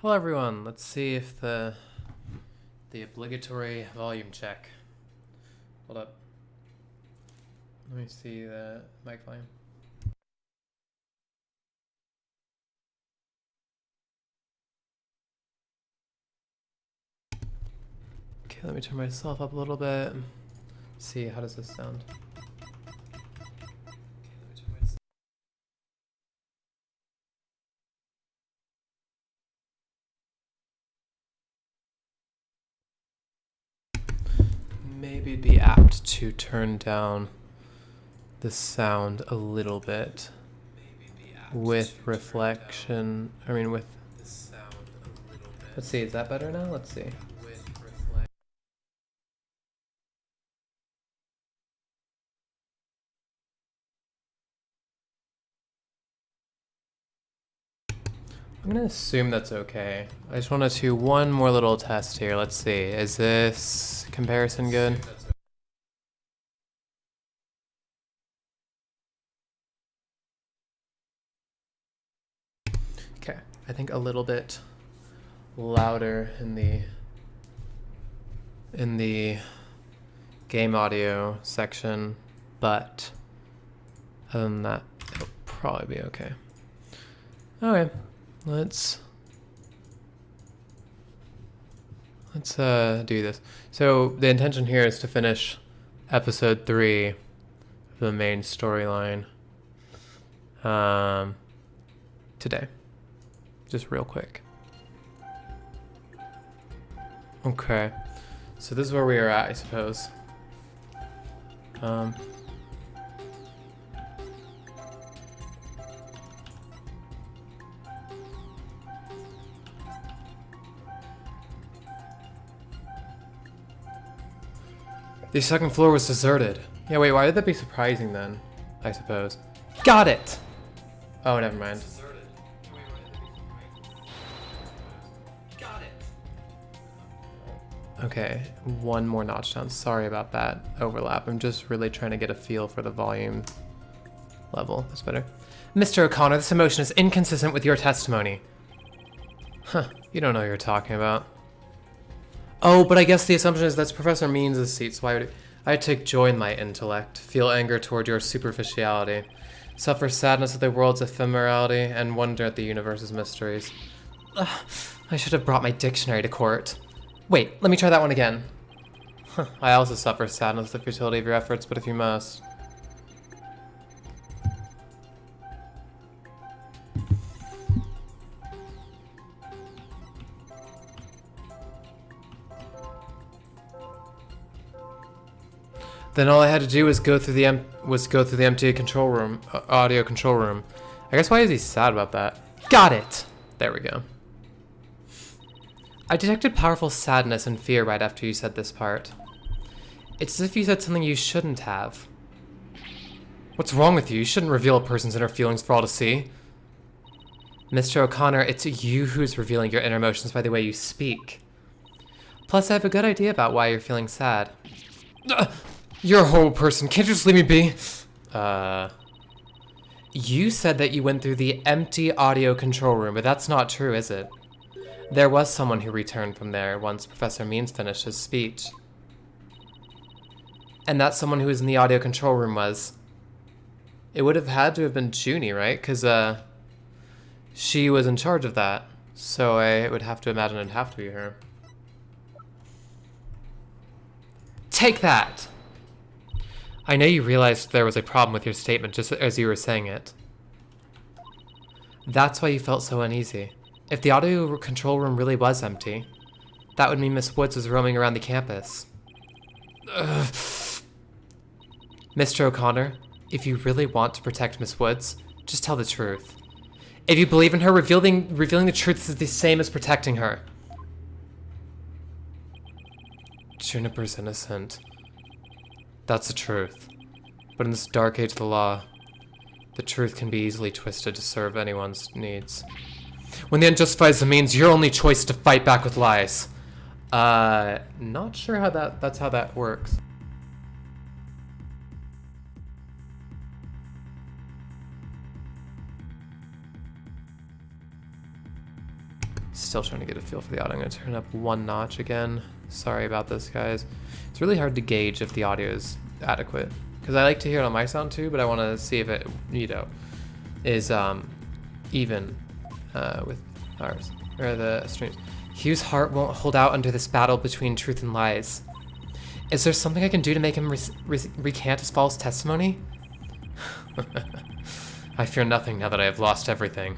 Hello everyone, let's see if the obligatory volume check. Hold up. Let me see the mic volume. Okay, let me turn myself up a little bit. See, how does this sound? Maybe it'd be apt to turn down the sound a little bit with reflection. Let's see, is that better now? Let's see. I'm gonna assume that's okay. I just want to do one more little test here. Let's see. Is this comparison good? Okay, I think a little bit louder in the game audio section, but other than that, it'll probably be okay. Okay, let's do this. So the intention here is to finish episode 3 of the main storyline today, just real quick. Okay, so this is where we are at, I suppose. The second floor was deserted. Yeah, wait, why would that be surprising then? I suppose. Got it! Oh, never mind. Okay, one more notch down. Sorry about that overlap. I'm just really trying to get a feel for the volume level. That's better. Mr. O'Connor, this emotion is inconsistent with your testimony. Huh, you don't know what you're talking about. Oh, but I guess the assumption is that's Professor Means' seat, so why would I take joy in my intellect, feel anger toward your superficiality, suffer sadness at the world's ephemerality, and wonder at the universe's mysteries. Ugh, I should have brought my dictionary to court. Wait, let me try that one again. Huh, I also suffer sadness at the futility of your efforts, but if you must. Then all I had to do was go through the empty control room, audio control room. I guess why is he sad about that? Got it! There we go. I detected powerful sadness and fear right after you said this part. It's as if you said something you shouldn't have. What's wrong with you? You shouldn't reveal a person's inner feelings for all to see. Mr. O'Connor, it's you who's revealing your inner emotions by the way you speak. Plus, I have a good idea about why you're feeling sad. You're a horrible person. Can't you just leave me be? You said that you went through the empty audio control room, but that's not true, is it? There was someone who returned from there once Professor Means finished his speech. And that someone who was in the audio control room was... It would have had to have been Junie, right? Because, she was in charge of that. So I would have to imagine it'd have to be her. Take that! I know you realized there was a problem with your statement just as you were saying it. That's why you felt so uneasy. If the audio control room really was empty, that would mean Miss Woods was roaming around the campus. Ugh. Mr. O'Connor, if you really want to protect Miss Woods, just tell the truth. If you believe in her, revealing the truth is the same as protecting her. Juniper's innocent. That's the truth. But in this dark age of the law, the truth can be easily twisted to serve anyone's needs. When the end justifies the means, your only choice is to fight back with lies. Not sure how that's how that works. Still trying to get a feel for the audio. I'm going to turn up 1 notch again. Sorry about this, guys. It's really hard to gauge if the audio is adequate. Because I like to hear it on my sound too, but I want to see if it, you know, is even with ours. Or the streams. Hugh's heart won't hold out under this battle between truth and lies. Is there something I can do to make him recant his false testimony? I fear nothing now that I have lost everything.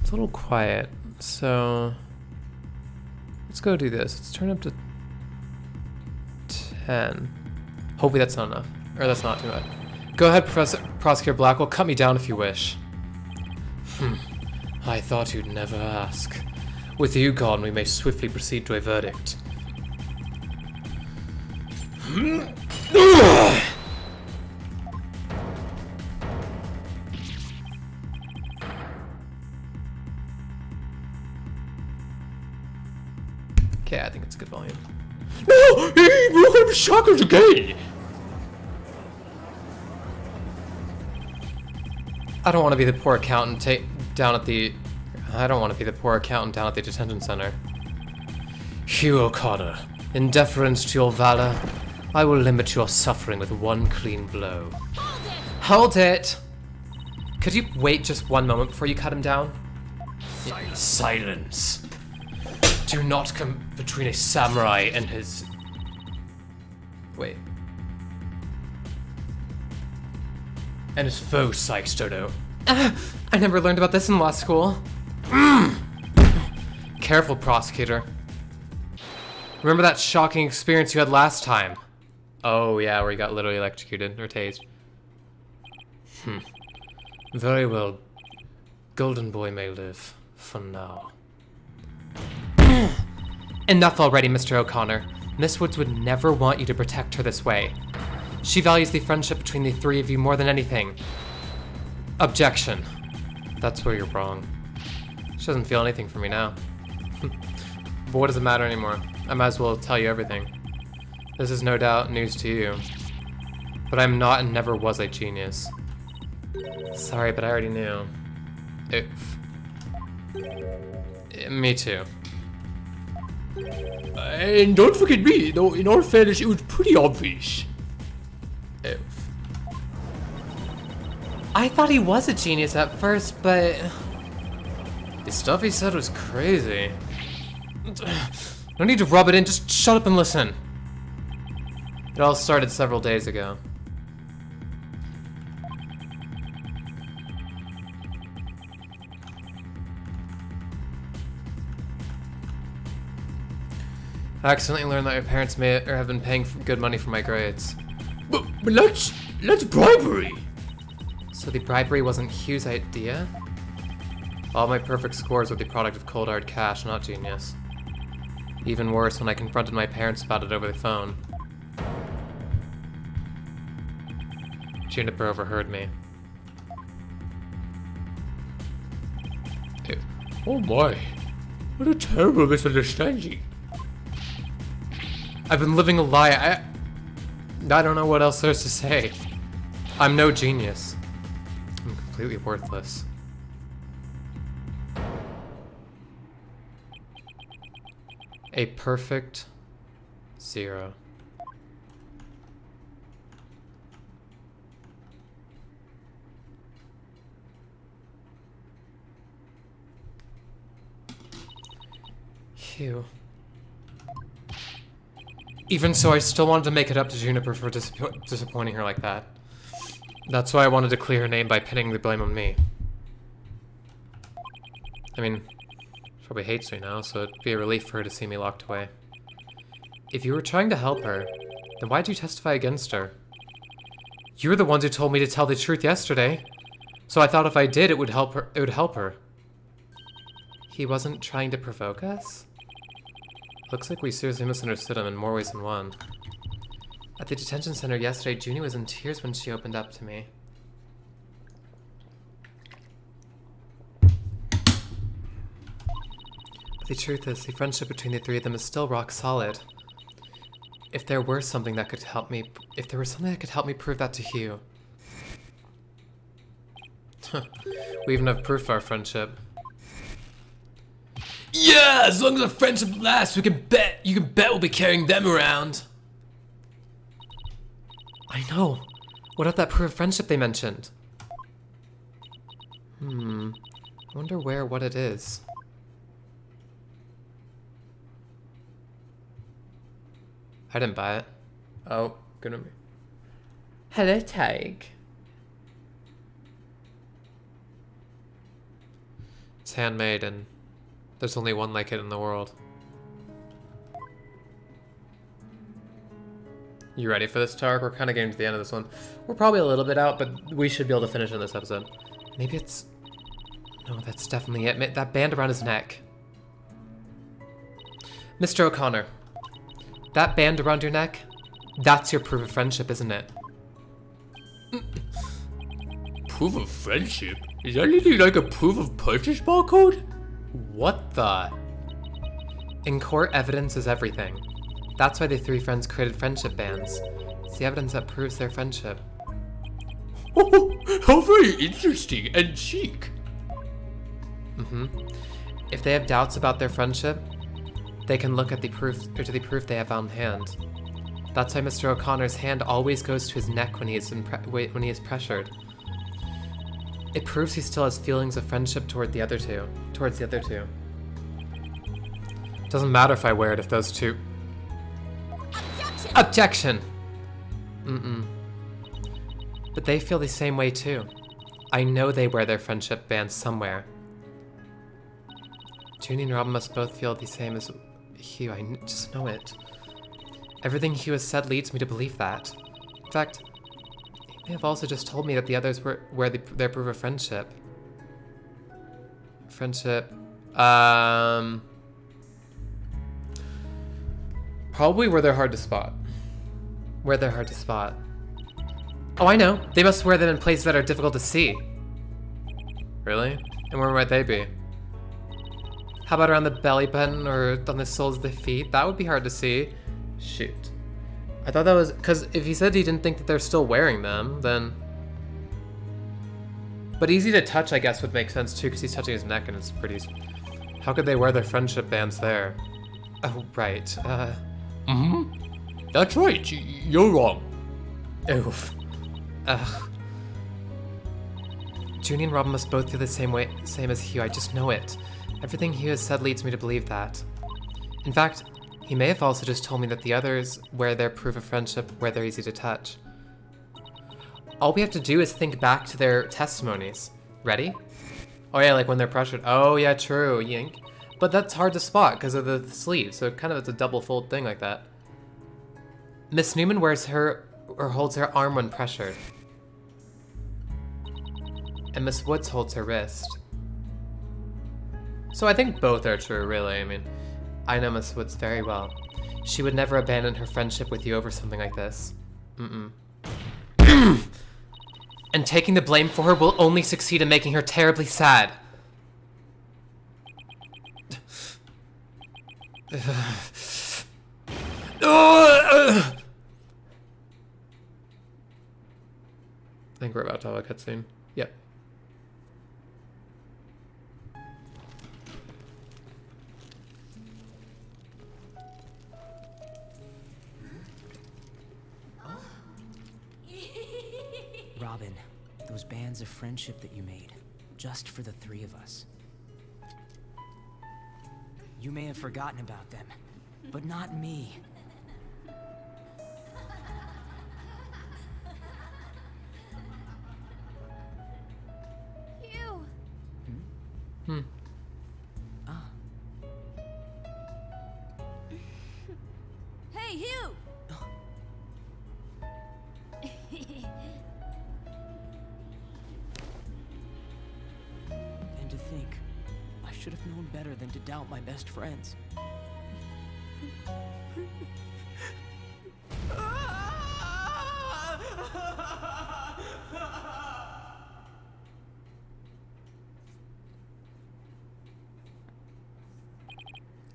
It's a little quiet, so let's go do this. Let's turn up to 10. Hopefully that's not enough. Or that's not too much. Go ahead, Prosecutor Blackwell. Cut me down if you wish. I thought you'd never ask. With you gone, we may swiftly proceed to a verdict. Okay, I think it's good volume. No! We're gonna be shockers again! I don't want to be the poor accountant down at the detention center. Hugh O'Connor, in deference to your valor, I will limit your suffering with 1 clean blow. Hold it! Could you wait just 1 moment before you cut him down? Silence. Do not come between a samurai and his... Wait. And his foe, Sykes Dodo. I never learned about this in law school. Careful, prosecutor. Remember that shocking experience you had last time? Oh yeah, where you got literally electrocuted or tased. Very well. Golden Boy may live. For now. Enough already, Mr. O'Connor. Miss Woods would never want you to protect her this way. She values the friendship between the 3 of you more than anything. Objection. That's where you're wrong. She doesn't feel anything for me now. But what does it matter anymore? I might as well tell you everything. This is no doubt news to you. But I'm not and never was a genius. Sorry, but I already knew. Oof. Me too. And don't forget me, though in all fairness, it was pretty obvious. Oof. I thought he was a genius at first, but... the stuff he said was crazy. No need to rub it in, just shut up and listen. It all started several days ago. I accidentally learned that my parents may or have been paying for good money for my grades. But that's bribery! So the bribery wasn't Hugh's idea? All my perfect scores were the product of cold hard cash, not genius. Even worse when I confronted my parents about it over the phone. Juniper overheard me. Oh my, what a terrible misunderstanding. I've been living a lie. I don't know what else there's to say. I'm no genius. I'm completely worthless. A perfect 0. Hugh. Even so, I still wanted to make it up to Juniper for disappointing her like that. That's why I wanted to clear her name by pinning the blame on me. I mean, she probably hates me now, so it'd be a relief for her to see me locked away. If you were trying to help her, then why'd you testify against her? You were the ones who told me to tell the truth yesterday, so I thought if I did, it would help her. It would help her. He wasn't trying to provoke us? Looks like we seriously misunderstood him in more ways than one. At the detention center yesterday, Junie was in tears when she opened up to me. The truth is, the friendship between the three of them is still rock solid. If there were something that could help me, prove that to Hugh. We even have proof of our friendship. Yeah, as long as our friendship lasts, you can bet we'll be carrying them around. I know. What of that proof of friendship they mentioned? I wonder what it is. I didn't buy it. Oh, gonna be. Hello, Tag. It's handmade and there's only one like it in the world. You ready for this, Tark? We're kind of getting to the end of this one. We're probably a little bit out, but we should be able to finish in this episode. Maybe it's... No, that's definitely it. That band around his neck. Mr. O'Connor. That band around your neck? That's your proof of friendship, isn't it? Proof of friendship? Is that anything like a proof of purchase barcode? What the? In court, evidence is everything. That's why the three friends created friendship bands. It's the evidence that proves their friendship. Oh, how very interesting and chic. If they have doubts about their friendship, they can look at the proof, or to the proof they have on hand. That's why Mr. O'Connor's hand always goes to his neck when he is pressured. It proves he still has feelings of friendship towards the other two. Doesn't matter if I wear it if those two... Objection! But they feel the same way too. I know they wear their friendship bands somewhere. Junie and Robin must both feel the same as Hugh. I just know it. Everything Hugh has said leads me to believe that. In fact, he may have also just told me that the others wear their proof of friendship. Probably where they're hard to spot. Oh, I know. They must wear them in places that are difficult to see. Really? And where might they be? How about around the belly button or on the soles of the feet? That would be hard to see. Shoot. I thought that was... Because if he said he didn't think that they're still wearing them, then... But easy to touch, I guess, would make sense too, because he's touching his neck and it's pretty... How could they wear their friendship bands there? Oh, right. That's right. You're wrong. Oof. Junie and Robin must both feel the same as Hugh. I just know it. Everything Hugh has said leads me to believe that. In fact, he may have also just told me that the others wear their proof of friendship where they're easy to touch. All we have to do is think back to their testimonies. Ready? Oh yeah, like when they're pressured. Oh yeah, true, yink. But that's hard to spot because of the sleeve, so kind of it's a double fold thing like that. Miss Newman wears her or holds her arm when pressured. And Miss Woods holds her wrist. So I think both are true, really. I mean, I know Miss Woods very well. She would never abandon her friendship with you over something like this. And taking the blame for her will only succeed in making her terribly sad. I think we're about to have a cutscene. Yep. Robin, those bands of friendship that you made, just for the three of us. You may have forgotten about them, but not me. Hugh! Hey, Hugh! And to think, I should have known better than to doubt my best friends.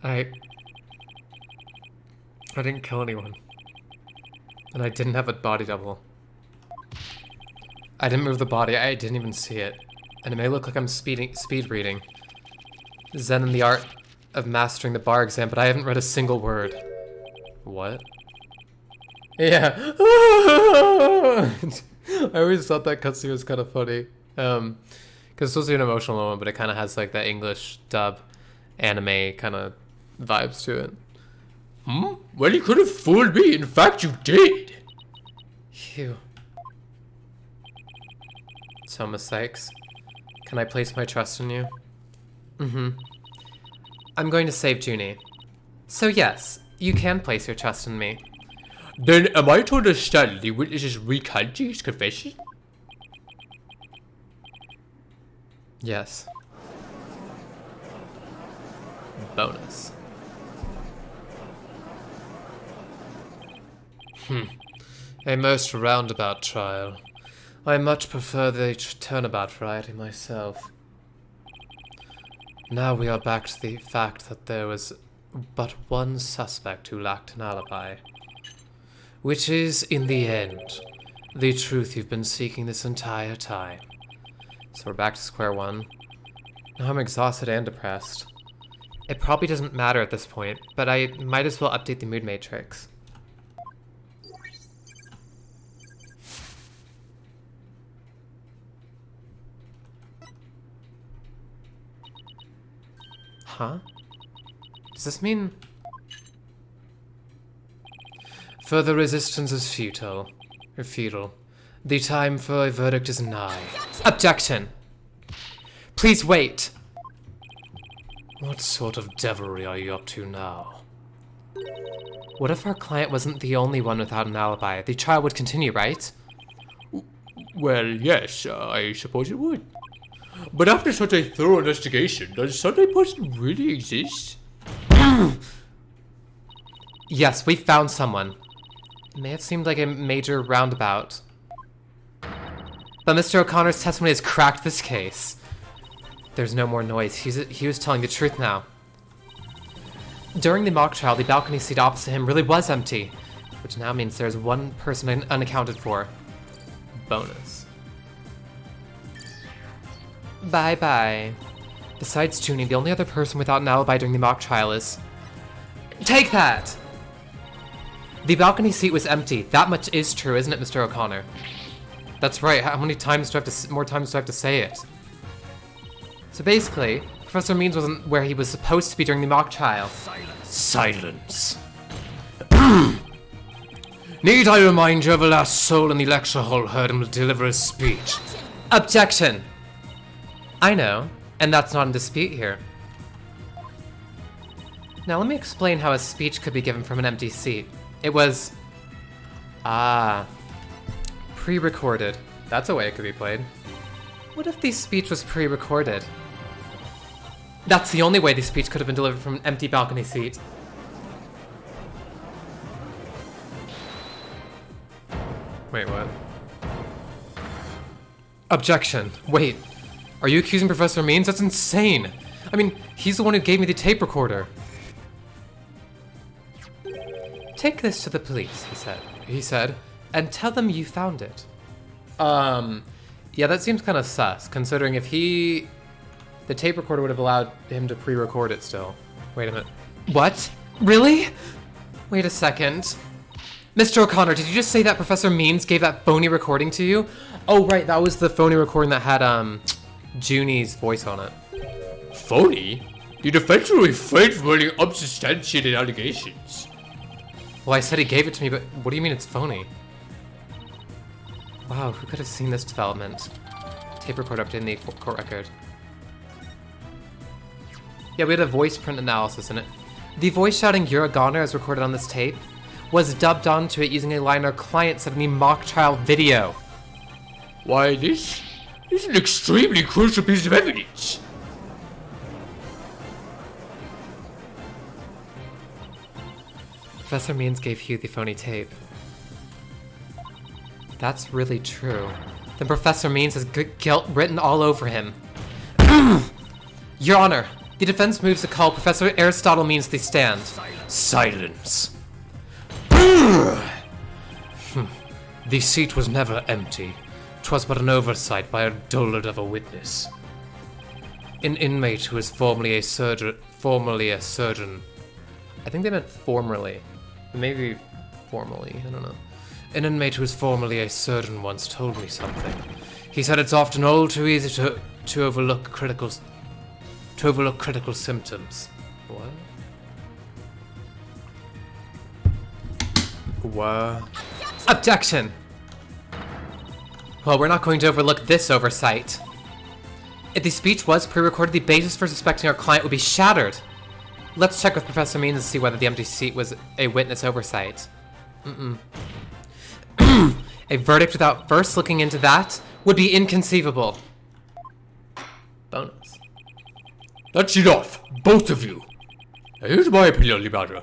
I didn't kill anyone. And I didn't have a body double. I didn't move the body, I didn't even see it. And it may look like I'm speed reading. Zen in the art of mastering the bar exam, but I haven't read a single word. What? Yeah. I always thought that cutscene was kind of funny. Because it's supposed to be an emotional moment, but it kind of has like that English dub anime kind of vibes to it. Well, you could have fooled me. In fact, you did. Phew. So, Miss Sykes, can I place my trust in you? I'm going to save Junie. So yes, you can place your trust in me. Then am I to understand the witness is recanting his confession? Yes. Bonus. A most roundabout trial. I much prefer the turnabout variety myself. Now we are back to the fact that there was but one suspect who lacked an alibi. Which is, in the end, the truth you've been seeking this entire time. So we're back to square one. Now I'm exhausted and depressed. It probably doesn't matter at this point, but I might as well update the mood matrix. Huh? Does this mean... Further resistance is futile. Or futile. The time for a verdict is nigh. Objection! Please wait! What sort of devilry are you up to now? What if our client wasn't the only one without an alibi? The trial would continue, right? Well, yes, I suppose it would. But after such a thorough investigation, does such a person really exist? Yes, we found someone. It may have seemed like a major roundabout. But Mr. O'Connor's testimony has cracked this case. There's no more noise. He was telling the truth now. During the mock trial, the balcony seat opposite him really was empty, which now means there's one person unaccounted for. Bonus. Bye-bye. Besides Junie, the only other person without an alibi during the mock trial is... Take that! The balcony seat was empty. That much is true, isn't it, Mr. O'Connor? That's right. How many times do I have to... more times do I have to say it? So basically, Professor Means wasn't where he was supposed to be during the mock trial. Silence. Need I remind you of the last soul in the lecture hall heard him deliver his speech? Objection! I know, and that's not in dispute here. Now let me explain how a speech could be given from an empty seat. It was... pre-recorded. That's a way it could be played. What if the speech was pre-recorded? That's the only way the speech could have been delivered from an empty balcony seat. Wait, what? Objection. Wait. Are you accusing Professor Means? That's insane! I mean, he's the one who gave me the tape recorder. Take this to the police, he said, and tell them you found it. Yeah, that seems kind of sus, considering if the tape recorder would have allowed him to pre-record it still. Wait a minute. What? Really? Wait a second. Mr. O'Connor, did you just say that Professor Means gave that phony recording to you? Oh, right, that was the phony recording that had, Junie's voice on it. Phony? The defense will refrain from making unsubstantiated allegations. Well, I said he gave it to me, but what do you mean it's phony? Wow, who could have seen this development? Tape recorder updating the court record. Yeah, we had a voice print analysis in it. The voice shouting "You're a goner" as recorded on this tape was dubbed onto it using a line our client said in the mock trial video. Why, this is an extremely crucial piece of evidence. Professor Means gave Hugh the phony tape. If that's really true, then Professor Means has good guilt written all over him. Your Honor, The defense moves to call Professor Aristotle means they stand. Silence. The seat was never empty. 'Twas but an oversight by a dullard of a witness. An inmate who is formerly a surgeon. I think they meant formerly. Maybe formally, I don't know. An inmate who was formerly a surgeon once told me something. He said it's often all too easy to overlook critical symptoms. What? What? Objection! Well, we're not going to overlook this oversight. If the speech was pre-recorded, the basis for suspecting our client would be shattered. Let's check with Professor Means and see whether the empty seat was a witness oversight. A verdict without first looking into that would be inconceivable. Bonus. That's enough, both of you. Now here's my opinion on the matter.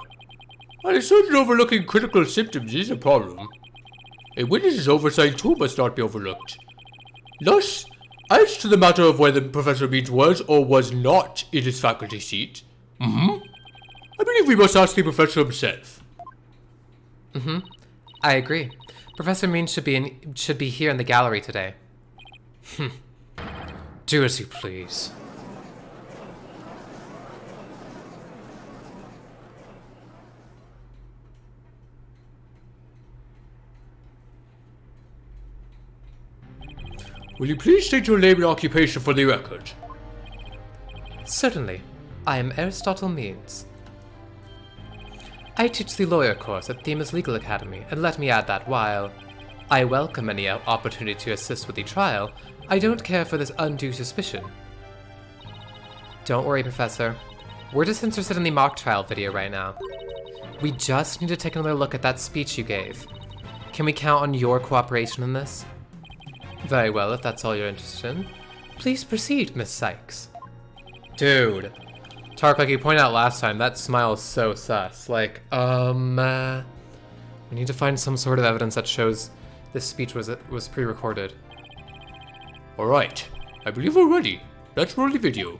While a surgeon overlooking critical symptoms is a problem, a witness's oversight too must not be overlooked. Thus, as to the matter of whether Professor Means was or was not in his faculty seat, I believe we must ask the professor himself. I agree. Professor Means should be here in the gallery today. Do as you please. Will you please state your name and occupation for the record? Certainly. I am Aristotle Means. I teach the lawyer course at Themis Legal Academy, and let me add that while I welcome any opportunity to assist with the trial, I don't care for this undue suspicion. Don't worry, Professor. We're just interested in the mock trial video right now. We just need to take another look at that speech you gave. Can we count on your cooperation in this? Very well, if that's all you're interested in. Please proceed, Miss Sykes. Dude. Tark, like you pointed out last time, that smile is so sus. Like, we need to find some sort of evidence that shows this speech was pre-recorded. Alright, I believe we're ready. Let's roll the video.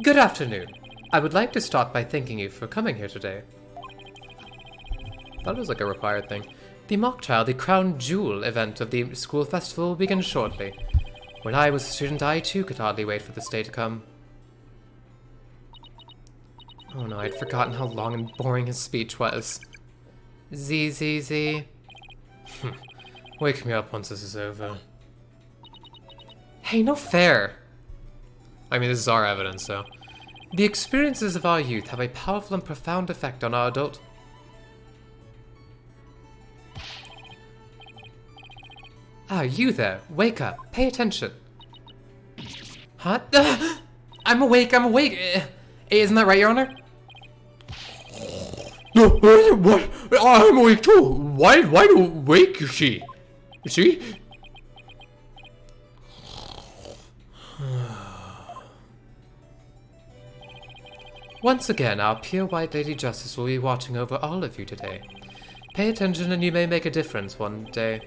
Good afternoon. I would like to start by thanking you for coming here today. That was like a required thing. The mock trial, the crown jewel event of the school festival, will begin shortly. When I was a student, I too could hardly wait for this day to come. Oh no, I'd forgotten how long and boring his speech was. Z. Wake me up once this is over. Hey, no fair! I mean, this is our evidence, so. The experiences of our youth have a powerful and profound effect on our adult... Ah, you there. Wake up. Pay attention. Huh? I'm awake. Isn't that right, Your Honor? No, what? I'm awake too. Why do wake, you see? You see? Once again, our pure white Lady Justice will be watching over all of you today. Pay attention and you may make a difference one day.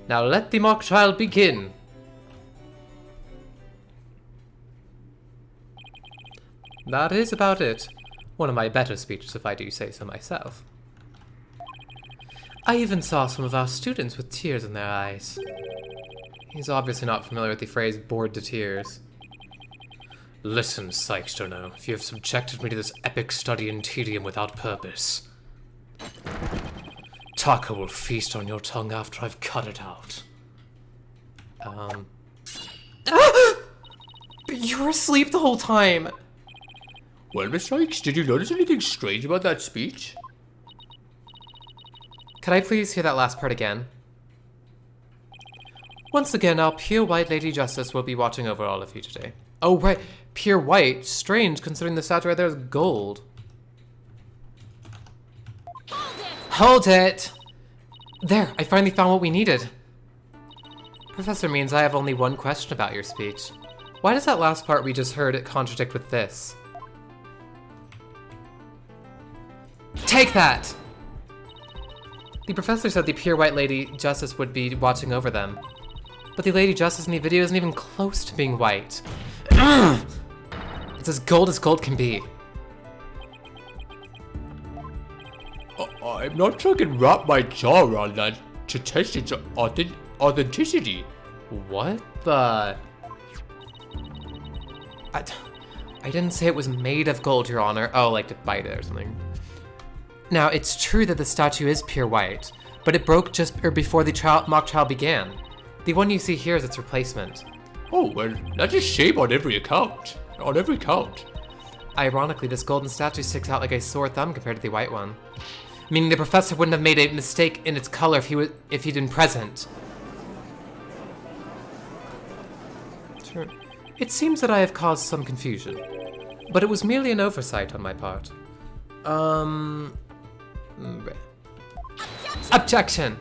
Now let the mock trial begin! That is about it. One of my better speeches, if I do say so myself. I even saw some of our students with tears in their eyes. He's obviously not familiar with the phrase bored to tears. Listen, Sykes-Turner, if you have subjected me to this epic study in tedium without purpose, Taka will feast on your tongue after I've cut it out. But you were asleep the whole time! Well, Miss Sykes, did you notice anything strange about that speech? Could I please hear that last part again? Once again, our pure white Lady Justice will be watching over all of you today. Oh, right. Pure white? Strange, considering the statue right there is gold. Hold it! There, I finally found what we needed. Professor Means, I have only one question about your speech. Why does that last part we just heard contradict with this? Take that! The professor said the pure white Lady Justice would be watching over them. But the Lady Justice in the video isn't even close to being white. It's as gold can be. I'm not sure I can wrap my jaw around that to test its authenticity. What the? I didn't say it was made of gold, Your Honor. Oh, like to bite it or something. Now, it's true that the statue is pure white, but it broke just before the mock trial began. The one you see here is its replacement. Oh, well, that's a shame on every account. On every count. Ironically, this golden statue sticks out like a sore thumb compared to the white one. Meaning the professor wouldn't have made a mistake in its color if he'd been present. Sure. It seems that I have caused some confusion, but it was merely an oversight on my part. Objection!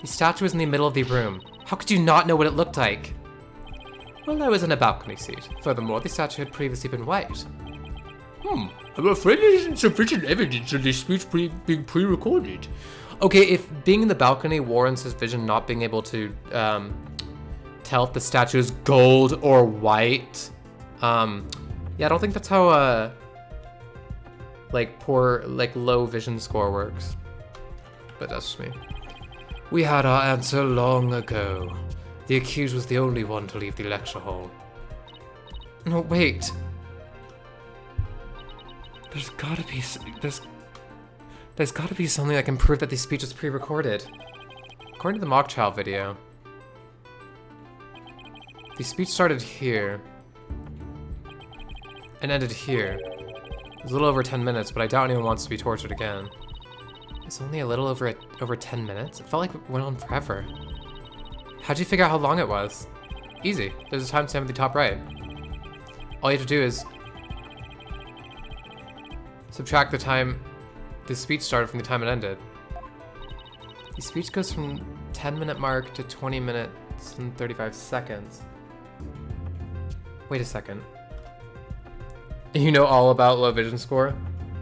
The statue was in the middle of the room. How could you not know what it looked like? Well, I was in a balcony seat. Furthermore, the statue had previously been white. I'm afraid there isn't sufficient evidence of this speech being pre-recorded. Okay, if being in the balcony warrants his vision not being able to tell if the statue is gold or white, yeah, I don't think that's how low vision score works. But that's just me. We had our answer long ago. The accused was the only one to leave the lecture hall. No, wait. There's gotta be something that can prove that the speech was pre-recorded. According to the mock trial video, the speech started here and ended here. It was a little over 10 minutes, but I doubt anyone wants to be tortured again. It's only a little over 10 minutes? It felt like it went on forever. How'd you figure out how long it was? Easy. There's a timestamp at the top right. All you have to do is subtract the time the speech started from the time it ended. The speech goes from 10-minute mark to 20 minutes and 35 seconds. Wait a second. You know all about low vision score?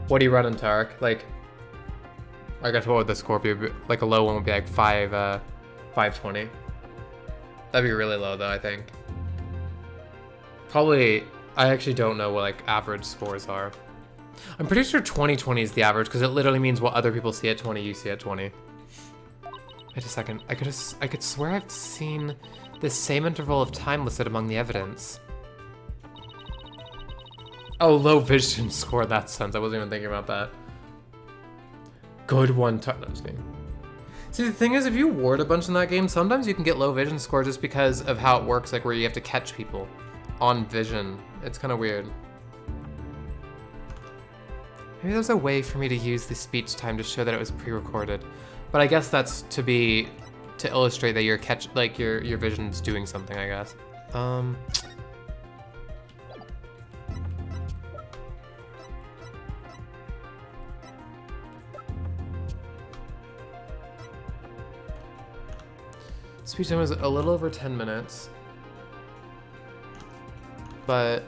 What do you run in Tarek? Like, I guess what would the score be? Like a low one would be like 520. That'd be really low though, I think. Probably, I actually don't know what like average scores are. I'm pretty sure 20/20 is the average because it literally means what other people see at 20, you see at 20. Wait a second, I could swear I've seen this same interval of time listed among the evidence. Oh, low vision score, that sense. I wasn't even thinking about that. Good one time. No, I'm just kidding. See, the thing is, if you ward a bunch in that game, sometimes you can get low vision score just because of how it works, like where you have to catch people on vision. It's kind of weird. Maybe there's a way for me to use the speech time to show that it was pre-recorded, but I guess that's to illustrate that your vision's doing something, I guess. Speech time was a little over 10 minutes, but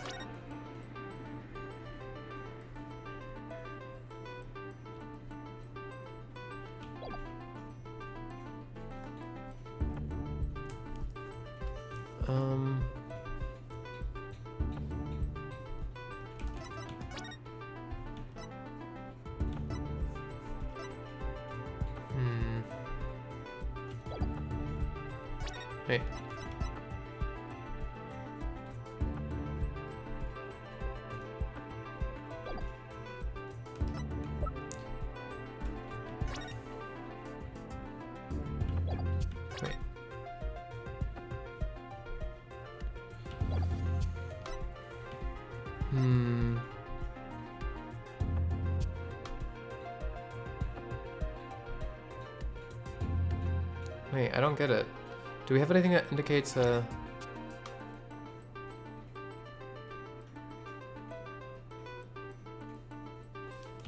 Wait. Wait. Wait, I don't get it. Do we have anything that indicates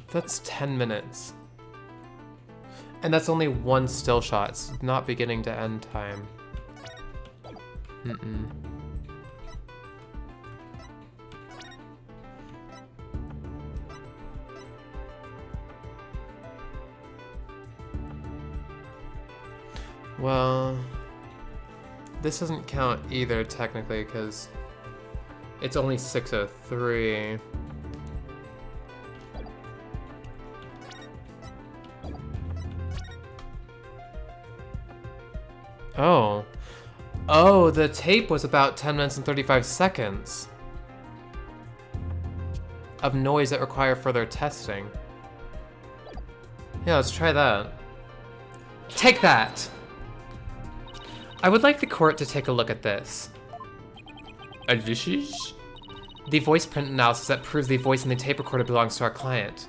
That's 10 minutes. And that's only one still shot. It's not beginning to end time. Well, This doesn't count either, technically, because it's only 603. Oh. Oh, the tape was about 10 minutes and 35 seconds of noise that require further testing. Yeah, let's try that. Take that! I would like the court to take a look at this. And this is? The voice print analysis that proves the voice in the tape recorder belongs to our client.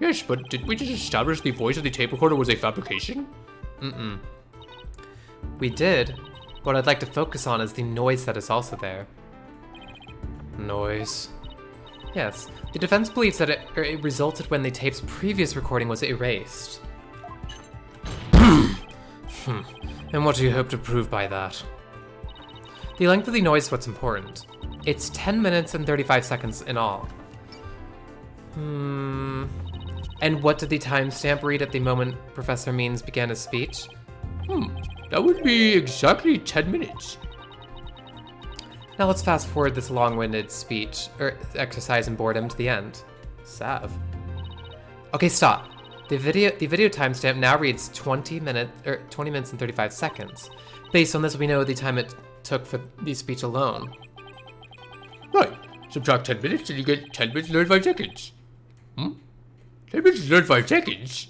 Yes, but did we just establish the voice of the tape recorder was a fabrication? Mm-mm. We did. What I'd like to focus on is the noise that is also there. Noise. Yes, the defense believes that it resulted when the tape's previous recording was erased. And what do you hope to prove by that? The length of the noise is what's important. It's 10 minutes and 35 seconds in all. And what did the timestamp read at the moment Professor Means began his speech? That would be exactly 10 minutes. Now let's fast forward this long-winded speech, or exercise in boredom to the end. Sav. Okay, stop. The video timestamp now reads 20 minutes and 35 seconds. Based on this, we know the time it took for the speech alone. Right. Subtract 10 minutes and you get 10 minutes and 35 seconds. 10 minutes and 35 seconds?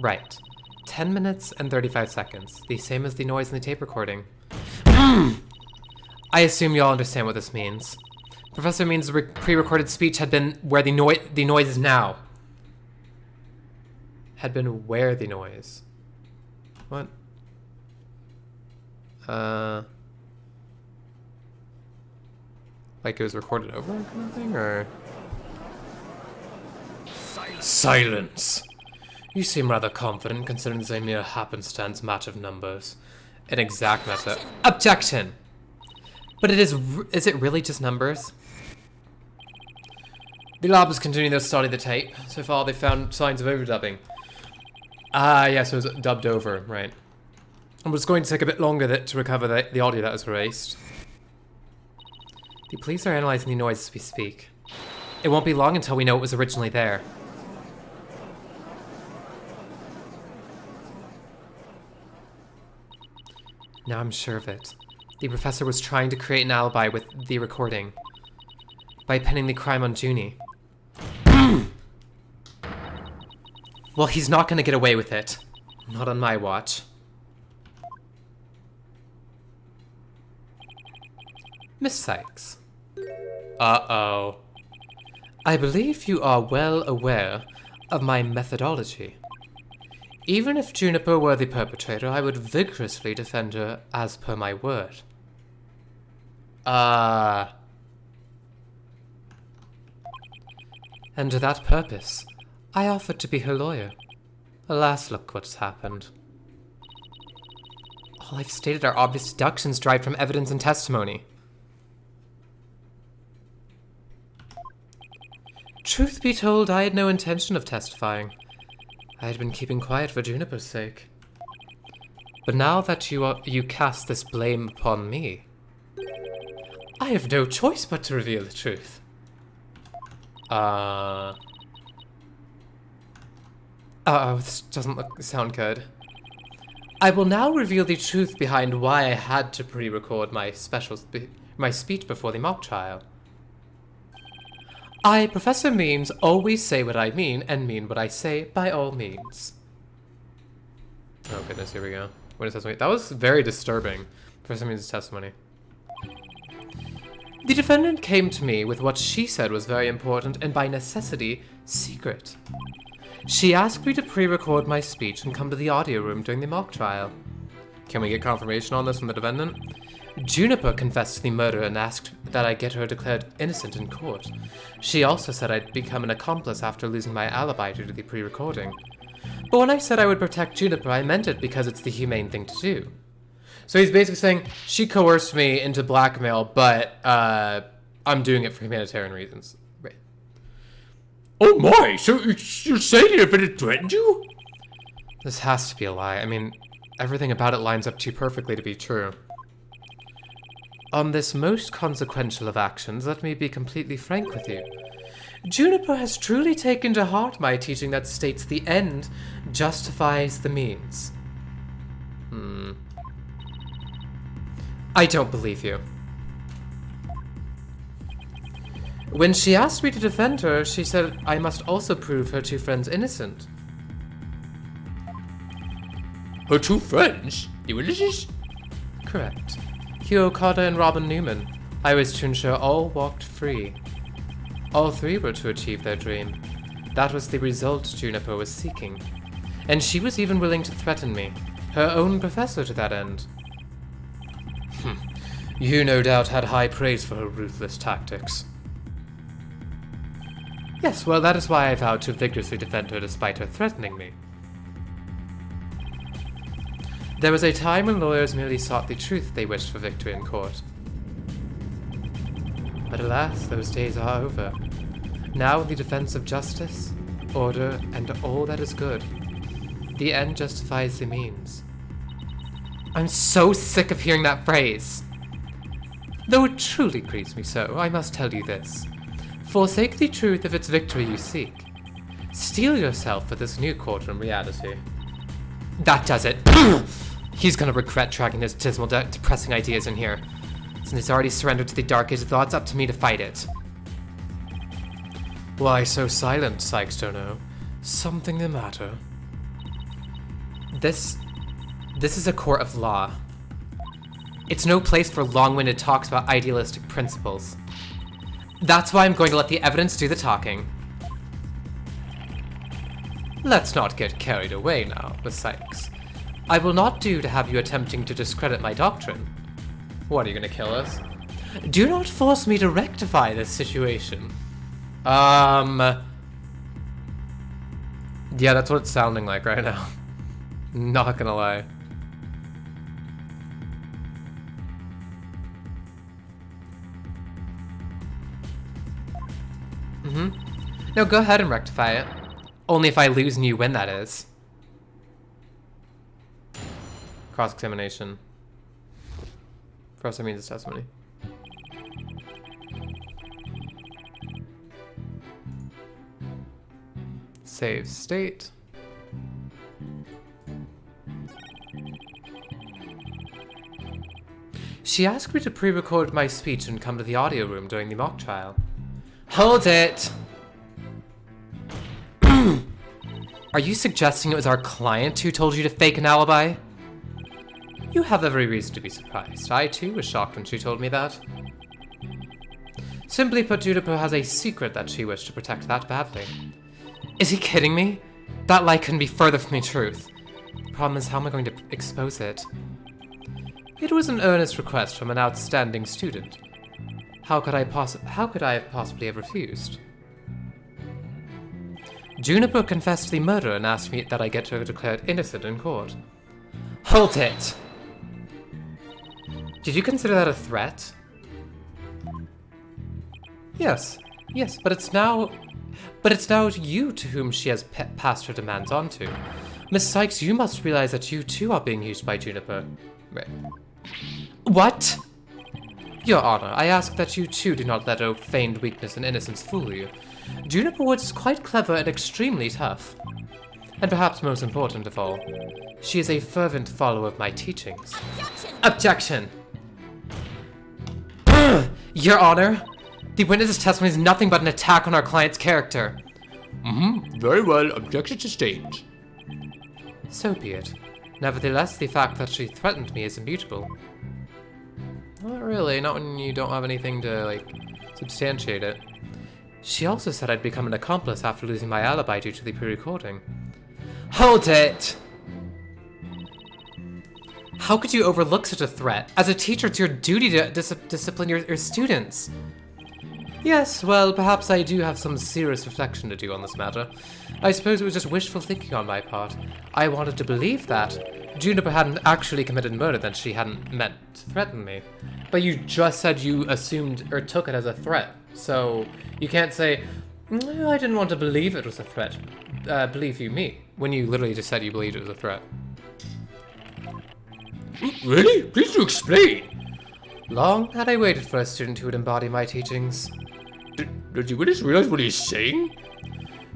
Right. 10 minutes and 35 seconds. The same as the noise in the tape recording. I assume you all understand what this means. Professor Means' pre-recorded speech had been where the noise is now. Had been where the noise. What? Like it was recorded over kind of thing, or? Silence! You seem rather confident considering this is a mere happenstance match of numbers. An exact matter. Objection! But is it really just numbers? The lab is continuing their study of the tape. So far, they found signs of overdubbing. Ah, yes, it was dubbed over, right. It was going to take a bit longer to recover the audio that was erased. The police are analyzing the noise as we speak. It won't be long until we know it was originally there. Now I'm sure of it. The professor was trying to create an alibi with the recording by pinning the crime on Junie. Well, he's not going to get away with it. Not on my watch. Miss Sykes. Uh-oh. I believe you are well aware of my methodology. Even if Juniper were the perpetrator, I would vigorously defend her as per my word. And to that purpose, I offered to be her lawyer. Alas, look what's happened. All I've stated are obvious deductions derived from evidence and testimony. Truth be told, I had no intention of testifying. I had been keeping quiet for Juniper's sake. But now that you cast this blame upon me, I have no choice but to reveal the truth. This doesn't sound good. I will now reveal the truth behind why I had to pre-record my speech before the mock trial. I, Professor Memes, always say what I mean and mean what I say by all means. Oh goodness, here we go. Witness testimony. That was very disturbing. Professor Memes' testimony. The defendant came to me with what she said was very important and by necessity, secret. She asked me to pre-record my speech and come to the audio room during the mock trial. Can we get confirmation on this from the defendant? Juniper confessed to the murder and asked that I get her declared innocent in court. She also said I'd become an accomplice after losing my alibi due to the pre-recording. But when I said I would protect Juniper, I meant it because it's the humane thing to do. So he's basically saying, she coerced me into blackmail, but I'm doing it for humanitarian reasons. Right. Oh my, so you're saying the defendant threatened you? This has to be a lie. I mean, Everything about it lines up too perfectly to be true. On this most consequential of actions, let me be completely frank with you. Juniper has truly taken to heart my teaching that states the end justifies the means. I don't believe you. When she asked me to defend her, she said I must also prove her two friends innocent. Her two friends? The witnesses? Correct. Hugh Okada and Robin Newman. I was to ensure all walked free. All three were to achieve their dream. That was the result Juniper was seeking. And she was even willing to threaten me, her own professor to that end. You no doubt had high praise for her ruthless tactics. Yes, well, that is why I vowed to vigorously defend her despite her threatening me. There was a time when lawyers merely sought the truth they wished for victory in court. But alas, those days are over. Now in the defense of justice, order, and all that is good, the end justifies the means. I'm so sick of hearing that phrase. Though it truly grieves me so, I must tell you this. Forsake the truth if it's victory you seek. Steel yourself for this new courtroom reality. That does it. He's gonna regret dragging his dismal, depressing ideas in here. Since he's already surrendered to the dark ages, it's up to me to fight it. Why so silent, Sykes-Stono? Something the matter? This is a court of law. It's no place for long-winded talks about idealistic principles. That's why I'm going to let the evidence do the talking. Let's not get carried away now, Miss Sykes. I will not do to have you attempting to discredit my doctrine. What, are you gonna kill us? Do not force me to rectify this situation. Yeah, that's what it's sounding like right now. Not gonna lie. No, go ahead and rectify it. Only if I lose and you win, that is. Cross-examination. Professor means his testimony. Save state. She asked me to pre-record my speech and come to the audio room during the mock trial. Hold it! Are you suggesting it was our client who told you to fake an alibi? You have every reason to be surprised. I too was shocked when she told me that. Simply put, Juniper has a secret that she wished to protect that badly. Is he kidding me? That lie couldn't be further from the truth. The problem is, how am I going to expose it? It was an earnest request from an outstanding student. How could I have possibly have refused? Juniper confessed the murder and asked me that I get her declared innocent in court. Hold it! Did you consider that a threat? Yes, but it's now you to whom she has passed her demands on to. Miss Sykes, you must realize that you too are being used by Juniper. Right. What? Your Honor, I ask that you too do not let her feigned weakness and innocence fool you. Juniper Woods is quite clever and extremely tough. And perhaps most important of all, she is a fervent follower of my teachings. Objection! Your Honor, the witness's testimony is nothing but an attack on our client's character. Very well, objection sustained. So be it. Nevertheless, the fact that she threatened me is immutable. Not really, not when you don't have anything to, like, substantiate it. She also said I'd become an accomplice after losing my alibi due to the pre-recording. Hold it! How could you overlook such a threat? As a teacher, it's your duty to discipline your students. Yes, well, perhaps I do have some serious reflection to do on this matter. I suppose it was just wishful thinking on my part. I wanted to believe that Juniper hadn't actually committed murder, then she hadn't meant to threaten me. But you just said you assumed or took it as a threat. So you can't say, no, I didn't want to believe it was a threat. Believe you me, when you literally just said you believed it was a threat. Really? Please do explain. Long had I waited for a student who would embody my teachings. Does the witness realize what he's saying?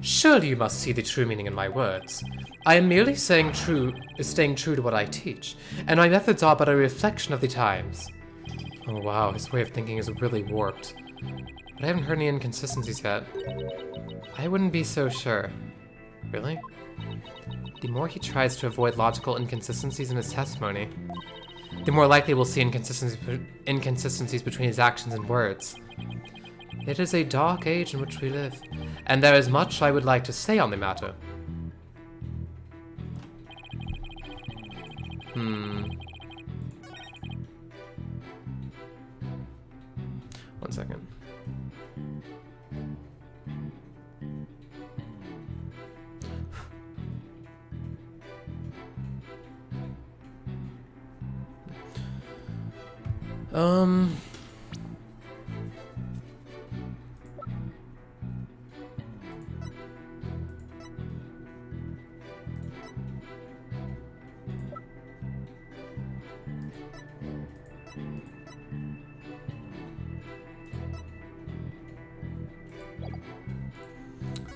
Surely you must see the true meaning in my words. I am merely staying true to what I teach, and my methods are but a reflection of the times. Oh wow, his way of thinking is really warped. But I haven't heard any inconsistencies yet. I wouldn't be so sure. Really? The more he tries to avoid logical inconsistencies in his testimony, the more likely we'll see inconsistencies between his actions and words. It is a dark age in which we live, and there is much I would like to say on the matter. One second.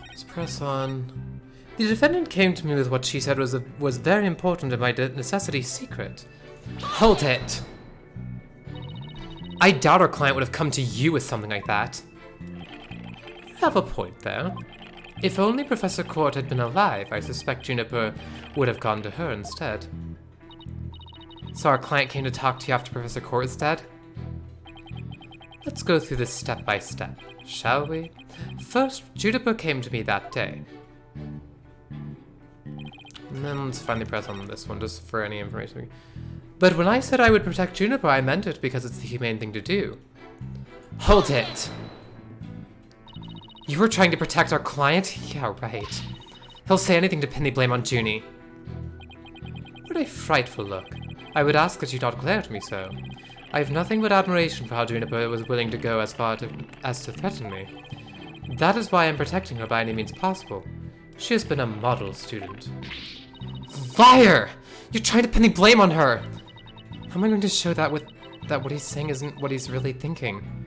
Let's press on. The defendant came to me with what she said was very important and my necessity secret. Hold it! I doubt our client would have come to you with something like that. You have a point there. If only Professor Court had been alive, I suspect Juniper would have gone to her instead. So our client came to talk to you after Professor Court is dead? Let's go through this step by step, shall we? First, Juniper came to me that day. And then let's finally press on this one, just for any information. But when I said I would protect Juniper, I meant it because it's the humane thing to do. Hold it! You were trying to protect our client? Yeah, right. He'll say anything to pin the blame on Junie. What a frightful look. I would ask that you not glare at me so. I have nothing but admiration for how Juniper was willing to go as far as to threaten me. That is why I'm protecting her by any means possible. She has been a model student. Liar! You're trying to pin the blame on her! How am I going to show that what he's saying isn't what he's really thinking?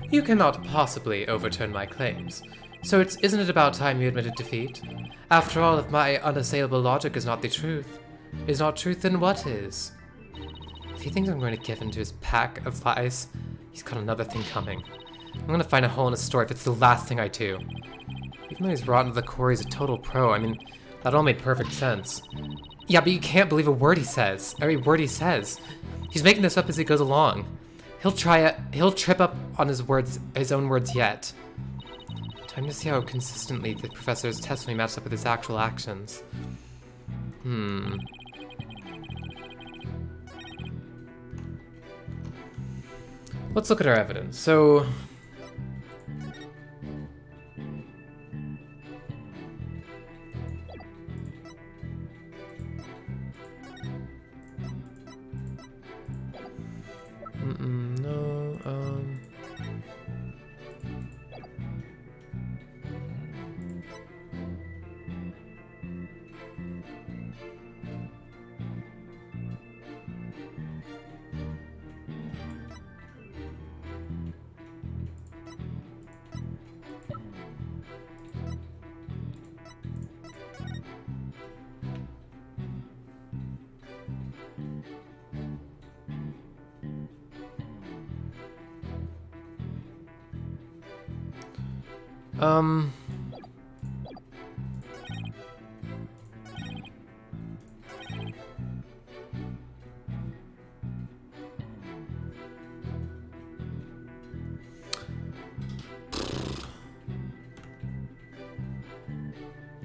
You cannot possibly overturn my claims. So isn't it about time you admitted defeat? After all, if my unassailable logic is not the truth, then what is? If he thinks I'm going to give in to his pack of lies, he's got another thing coming. I'm going to find a hole in his story if it's the last thing I do. Even though he's rotten to the core, he's a total pro. I mean, that all made perfect sense. Yeah, but you can't believe a word he says. Every word he says. He's making this up as he goes along. He'll trip up on his own words yet. Time to see how consistently the professor's testimony matches up with his actual actions. Let's look at our evidence. So...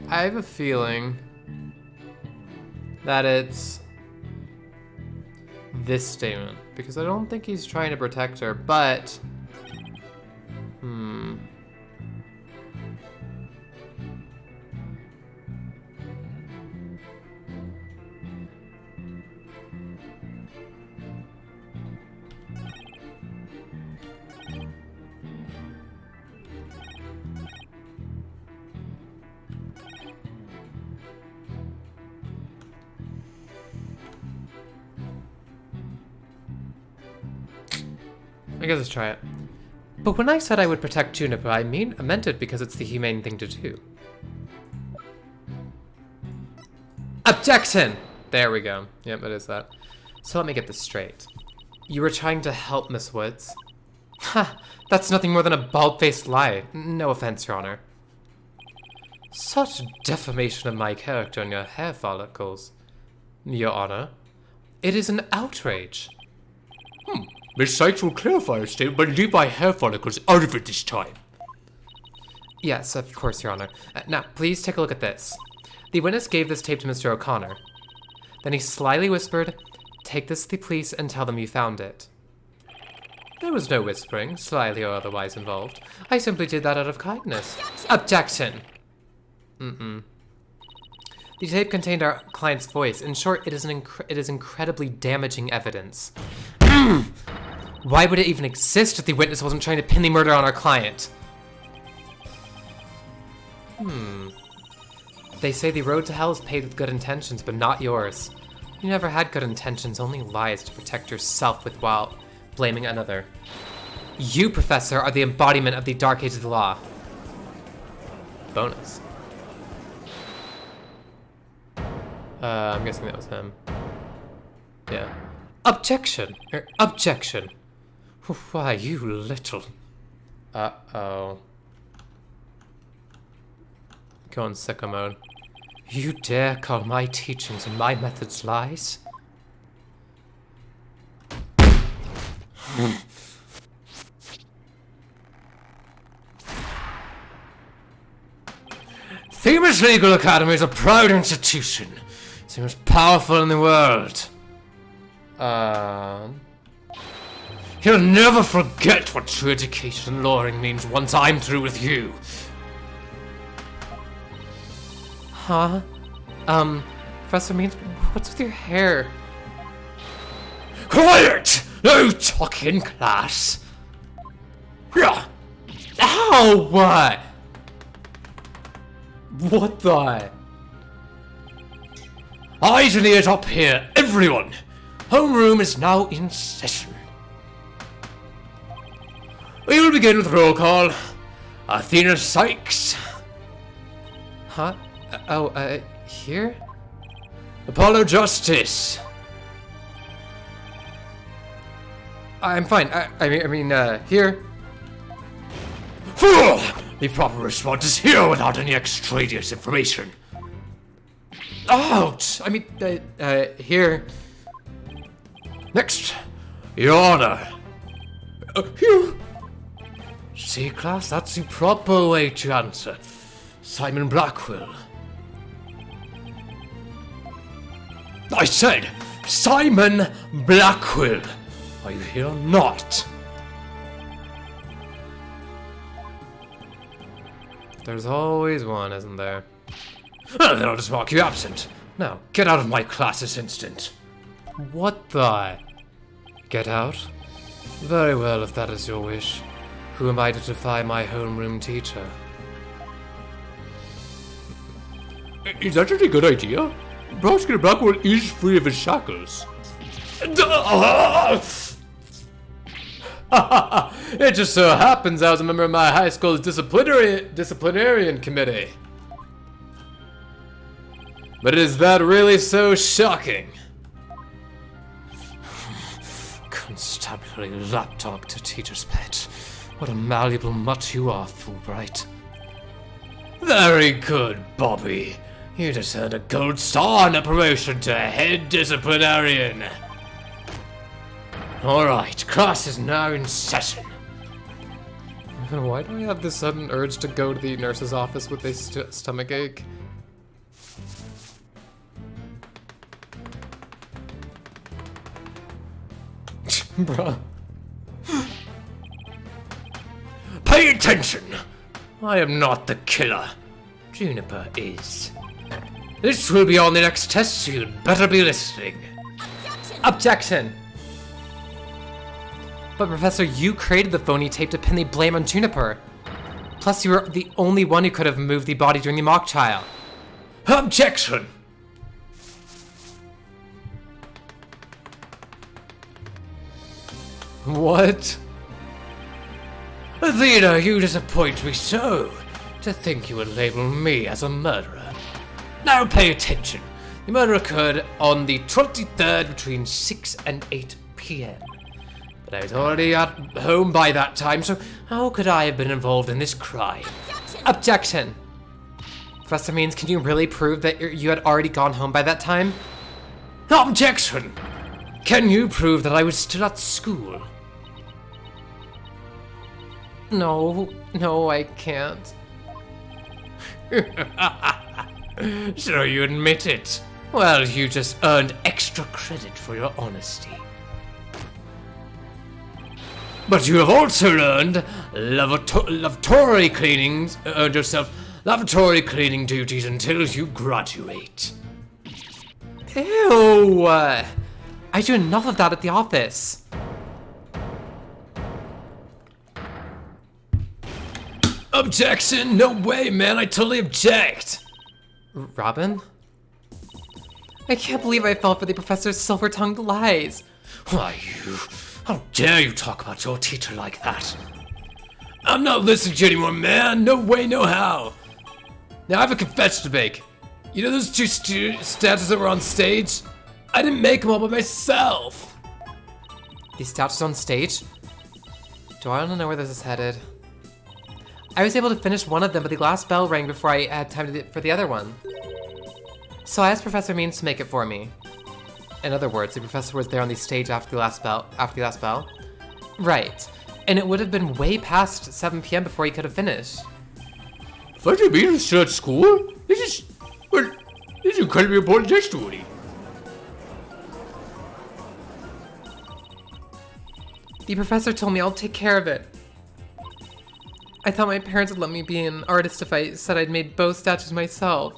I have a feeling that it's this statement, because I don't think he's trying to protect her, but... I guess let's try it. But when I said I would protect Juniper, I meant it because it's the humane thing to do. Objection! There we go. Yep, it is that. So let me get this straight. You were trying to help Miss Woods? Ha! That's nothing more than a bald-faced lie. No offense, Your Honor. Such defamation of my character and your hair follicles. Your Honor, it is an outrage. Miss Sykes will clarify her statement, but leave my hair follicles out of it this time. Yes, of course, Your Honor. Now, please take a look at this. The witness gave this tape to Mr. O'Connor. Then he slyly whispered, "Take this to the police and tell them you found it." There was no whispering, slyly or otherwise involved. I simply did that out of kindness. Objection! The tape contained our client's voice. In short, it is incredibly damaging evidence. Why would it even exist if the witness wasn't trying to pin the murder on our client? They say the road to hell is paved with good intentions, but not yours. You never had good intentions, only lies to protect yourself with while blaming another. You, Professor, are the embodiment of the dark age of the law. Bonus. I'm guessing that was him. Yeah. Objection! Objection! Why, you little... Uh-oh. Go in sicko mode. You dare call my teachings and my methods lies? Famous Legal Academy is a proud institution. It's the most powerful in the world. You'll never forget what true education and lawyering means once I'm through with you. Huh? Professor Means, what's with your hair? Quiet! No talking in class! Yeah. Ow! What? What the? Eyes and ears up here, everyone! Homeroom is now in session. We will begin with roll call. Athena Sykes. Huh? Here? Apollo Justice. I'm fine. I mean, here. Fool! The proper response is here without any extraneous information. Out! I mean, here. Next, Your Honor. Here. See, class, that's the proper way to answer. Simon Blackwell. I said, Simon Blackwell. Are you here or not? There's always one, isn't there? Well, then I'll just mark you absent. Now, get out of my class this instant. What the? Get out? Very well, if that is your wish. Who am I to defy my homeroom teacher? Is that a good idea? Prosecutor Blackwell is free of his shackles. It just so happens I was a member of my high school's disciplinarian committee. But is that really so shocking? Constabulary lapdog to teacher's pet. What a malleable mutt you are, Fulbright. Very good, Bobby. You just earned a gold star and a promotion to head disciplinarian. Alright, class is now in session. Why do I have this sudden urge to go to the nurse's office with a stomach ache? Bruh. Pay attention! I am not the killer. Juniper is. This will be on the next test, so you'd better be listening. Objection! But Professor, you created the phony tape to pin the blame on Juniper. Plus, you were the only one who could have moved the body during the mock trial. Objection! What? Athena, you disappoint me so. To think you would label me as a murderer. Now pay attention. The murder occurred on the 23rd between 6 and 8 p.m. But I was already at home by that time, so how could I have been involved in this crime? Objection! Professor Means, can you really prove that you had already gone home by that time? Objection! Can you prove that I was still at school? No, I can't. So you admit it. Well, you just earned extra credit for your honesty. But you have also earned lavatory cleanings, earned yourself lavatory cleaning duties until you graduate. Ew! I do enough of that at the office. Objection! No way, man, I totally object! Robin? I can't believe I fell for the professor's silver-tongued lies. Why, how dare you talk about your teacher like that? I'm not listening to you anymore, man. No way, no how. Now I have a confession to make. You know those two statues that were on stage? I didn't make them all by myself. These statues on stage? Do I want to know where this is headed? I was able to finish one of them, but the last bell rang before I had time for the other one. So I asked Professor Means to make it for me. In other words, the professor was there on the stage after the last bell. Right. And it would have been way past 7 p.m. before he could have finished. Professor Means is still at school? This is incredibly important testimony. The professor told me I'll take care of it. I thought my parents would let me be an artist if I said I'd made both statues myself.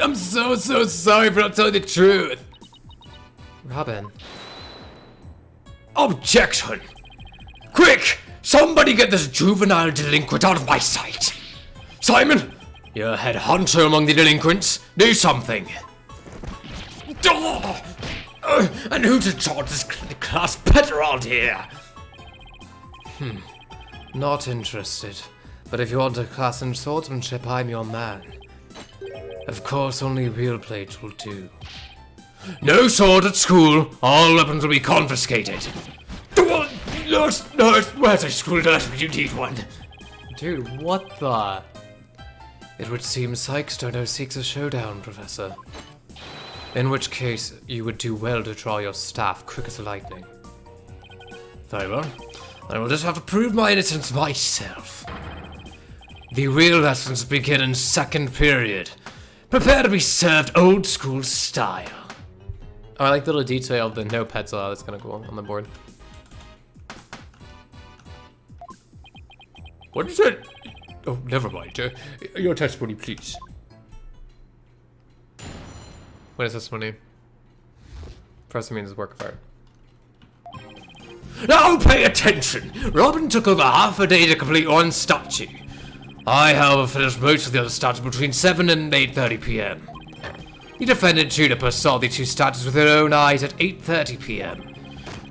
I'm so sorry for not telling the truth. Robin. Objection! Quick! Somebody get this juvenile delinquent out of my sight! Simon, you're head hunter among the delinquents. Do something. And who's in charge of this class pet around here? Not interested. But if you want a class in swordsmanship, I'm your man. Of course, only real blades will do. No sword at school. All weapons will be confiscated. Nurse, where's a school nurse when you need one? Dude, what the? It would seem Sykes-Stono seeks a showdown, Professor. In which case, you would do well to draw your staff quick as lightning. Very well. I will just have to prove my innocence myself. The real lessons begin in second period. Prepare to be served old school style. Oh, I like the little detail of the no pets allowed. That's kind of cool on the board. What is that? Oh, never mind. Your testimony, please. What is testimony? Professor Means' work of art. Now pay attention! Robin took over half a day to complete one statue. I, however, finished most of the other statues between 7 and 8:30 p.m. The defendant, Juniper, saw the two statues with her own eyes at 8:30 p.m.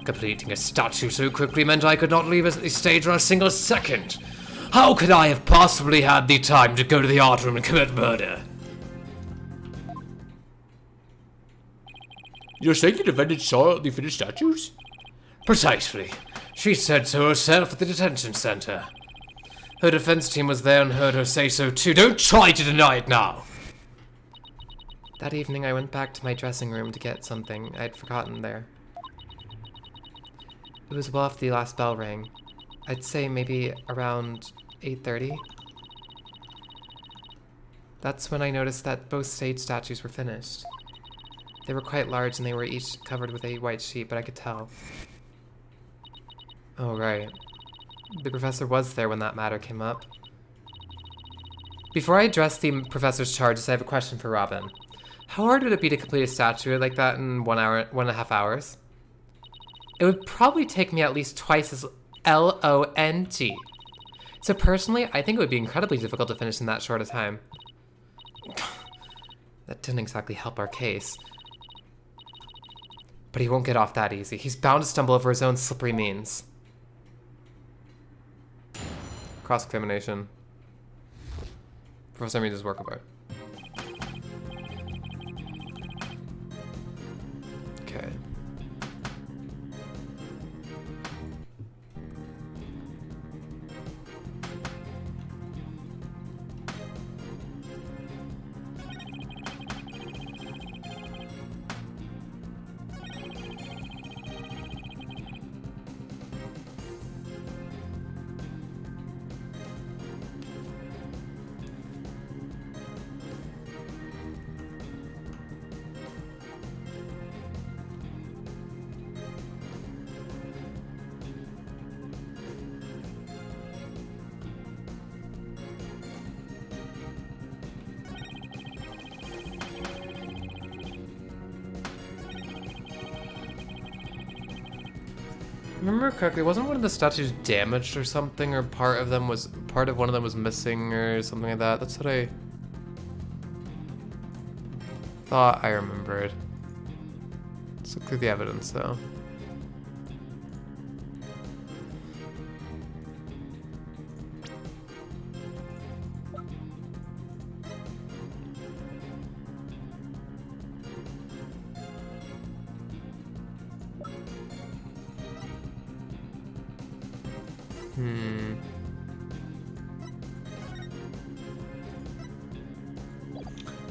Completing a statue so quickly meant I could not leave the stage for a single second. How could I have possibly had the time to go to the art room and commit murder? You're saying the defendant saw the finished statues? Precisely. She said so herself at the detention center. Her defense team was there and heard her say so too. Don't try to deny it now. That evening, I went back to my dressing room to get something I'd forgotten there. It was well after the last bell rang. I'd say maybe around 8:30. That's when I noticed that both stage statues were finished. They were quite large and they were each covered with a white sheet, but I could tell. Oh, right. The professor was there when that matter came up. Before I address the professor's charges, I have a question for Robin. How hard would it be to complete a statue like that in 1.5 hours? It would probably take me at least twice as long. So personally, I think it would be incredibly difficult to finish in that short a time. That didn't exactly help our case. But he won't get off that easy. He's bound to stumble over his own slippery means. Cross-examination. Professor Meads' work of art. Okay. Remember correctly, wasn't one of the statues damaged or something, or part of one of them was missing or something like that? That's what I thought I remembered. Let's look through the evidence though.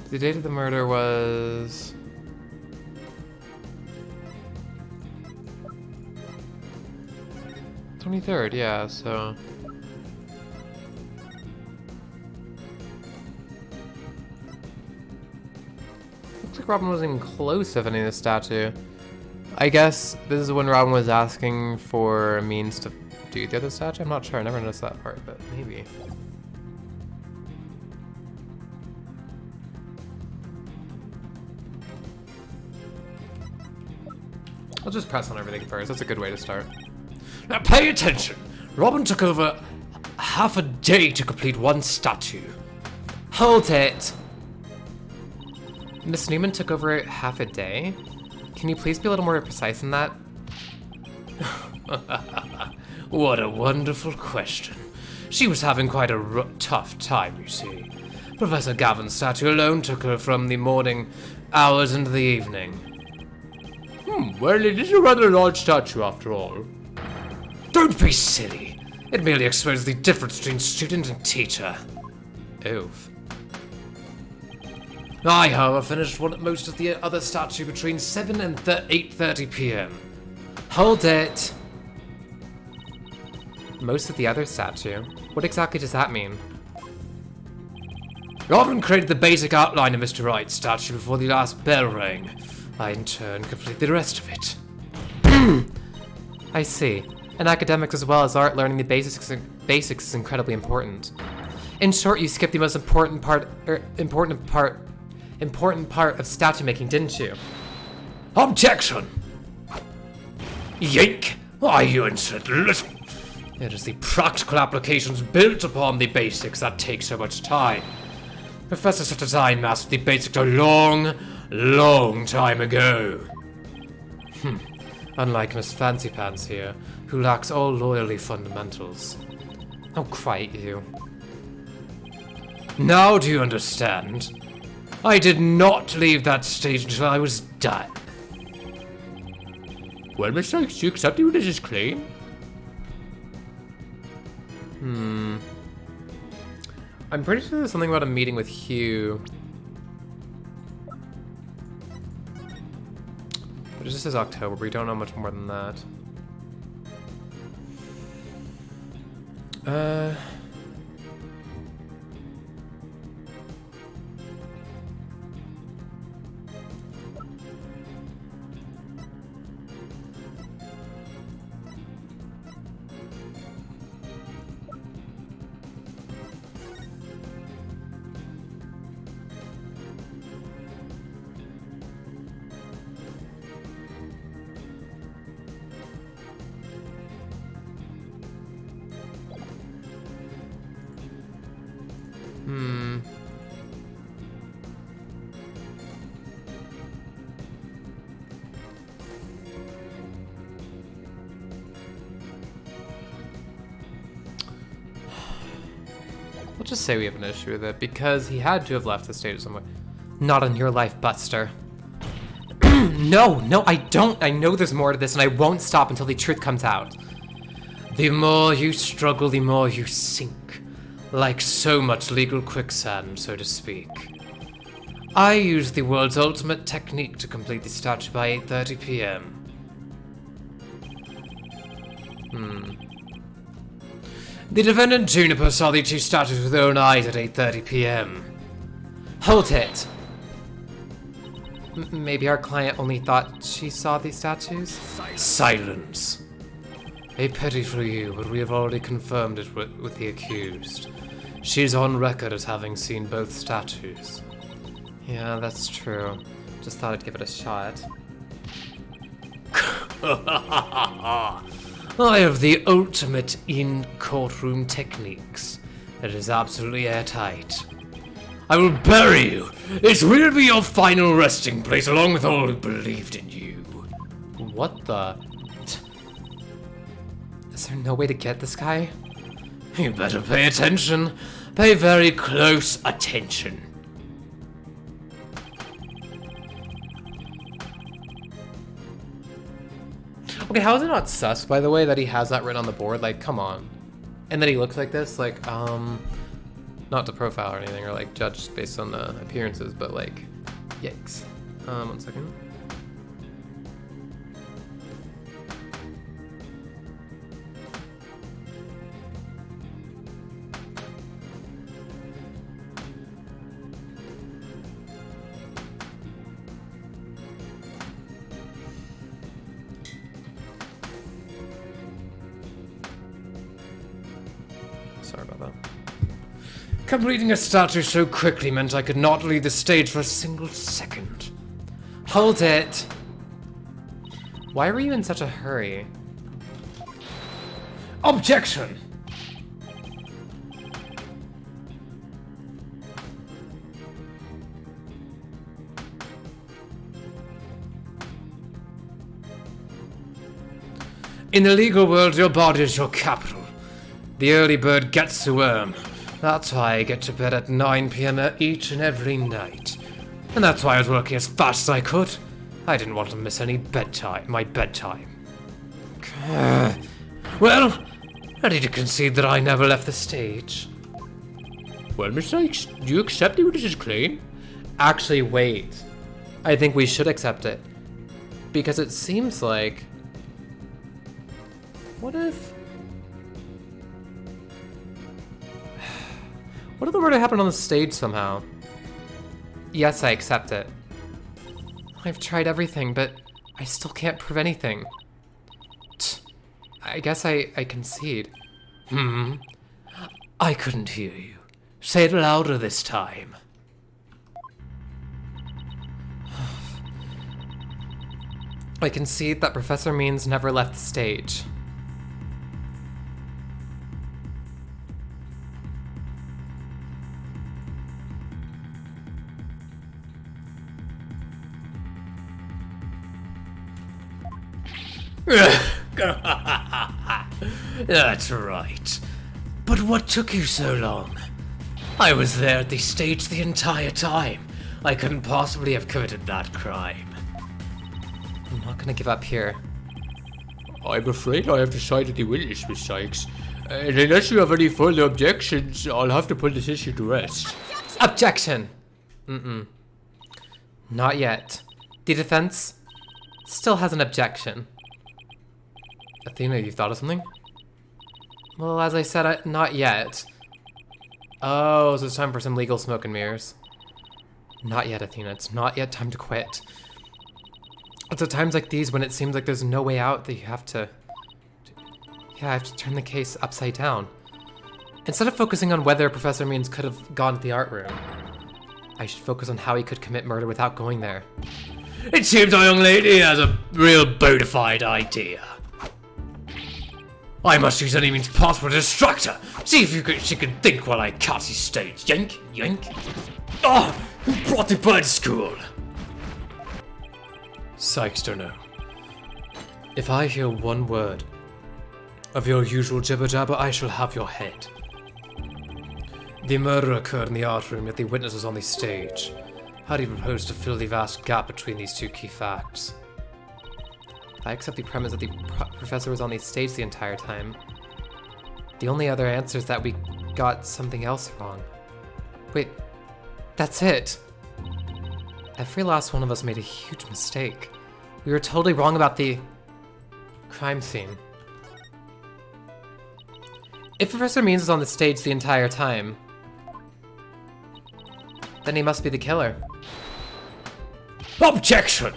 The date of the murder was... '23rd, yeah, so... Looks like Robin wasn't even close to finding the statue. I guess this is when Robin was asking for a means to do the other statue? I'm not sure, I never noticed that part, but maybe. I'll just press on everything first. That's a good way to start. Now pay attention. Robin took over half a day to complete one statue. Hold it! Miss Newman took over half a day? Can you please be a little more precise than that? What a wonderful question. She was having quite a tough time, you see. Professor Gavin's statue alone took her from the morning hours into the evening. Well, it is a rather large statue after all. Don't be silly. It merely exposes the difference between student and teacher. Oof. I, however, finished most of the other statue between 7 and 8:30 p.m. Hold it! Most of the other statue? What exactly does that mean? Robin created the basic outline of Mr. Wright's statue before the last bell rang. I, in turn, completed the rest of it. I see. In academics as well as art, learning the basics is incredibly important. In short, you skipped the most important part of statue making, didn't you? Objection! Yank! Why, you insert little. It is the practical applications built upon the basics that take so much time. Professor set design mastered the basics a long time ago. Unlike Miss Fancy Pants here, who lacks all loyalty fundamentals. Oh, quite you. Now do you understand? I did not leave that stage until I was done. Well, Miss Sykes, do you accept the religious claim? I'm pretty sure there's something about a meeting with Hugh. But it just says October, we don't know much more than that. We'll just say we have an issue with it, because he had to have left the stage somewhere. Not on your life, Buster. No, I don't. I know there's more to this, and I won't stop until the truth comes out. The more you struggle, the more you sink. Like so much legal quicksand, so to speak. I used the world's ultimate technique to complete the statue by 8:30 p.m. The defendant Juniper saw the two statues with her own eyes at 8:30 p.m. Hold it! Maybe our client only thought she saw these statues? Silence! A pity for you, but we have already confirmed it with the accused. She's on record as having seen both statues. Yeah, that's true. Just thought I'd give it a shot. I have the ultimate in-courtroom techniques. It is absolutely airtight. I will bury you. This will be your final resting place, along with all who believed in you. What the? Is there no way to get this guy? You better pay attention. Pay very close attention. Okay, how is it not sus, by the way, that he has that written on the board? Like, come on. And that he looks like this? Like, not to profile or anything, or like judge based on the appearances, but like, yikes. 1 second. Sorry about that. Completing a statue so quickly meant I could not leave the stage for a single second. Hold it! Why were you in such a hurry? Objection! In the legal world, your body is your capital. The early bird gets the worm. That's why I get to bed at 9 p.m. each and every night. And that's why I was working as fast as I could. I didn't want to miss any my bedtime. Well, ready to concede that I never left the stage? Well, Miss Sykes, do you accept the witness's claim? Actually, wait. I think we should accept it. Because it seems like... What if the murder happened on the stage somehow? Yes, I accept it. I've tried everything, but I still can't prove anything. I guess I concede. I couldn't hear you. Say it louder this time. I concede that Professor Means never left the stage. That's right. But what took you so long? I was there at the stage the entire time. I couldn't possibly have committed that crime. I'm not gonna give up here. I'm afraid I have decided the witness, Miss Sykes. And unless you have any further objections, I'll have to put this issue to rest. Objection! Not yet. The defense still has an objection. Athena, you thought of something? Well, as I said, not yet. Oh, so it's time for some legal smoke and mirrors. Not yet, Athena. It's not yet time to quit. It's at times like these when it seems like there's no way out that you have to... Yeah, I have to turn the case upside down. Instead of focusing on whether Professor Means could have gone to the art room, I should focus on how he could commit murder without going there. It seems our young lady has a real bona fide idea. I must use any means possible to distract her. See if she can think while I cut the stage. Yank, yank. Ah, who brought the bird to school? Sykes don't know. If I hear one word of your usual jibber jabber, I shall have your head. The murder occurred in the art room, yet the witness was on the stage. How do you propose to fill the vast gap between these two key facts? I accept the premise that the professor was on the stage the entire time. The only other answer is that we got something else wrong. Wait, that's it! Every last one of us made a huge mistake. We were totally wrong about the crime scene. If Professor Means was on the stage the entire time, then he must be the killer. Objection!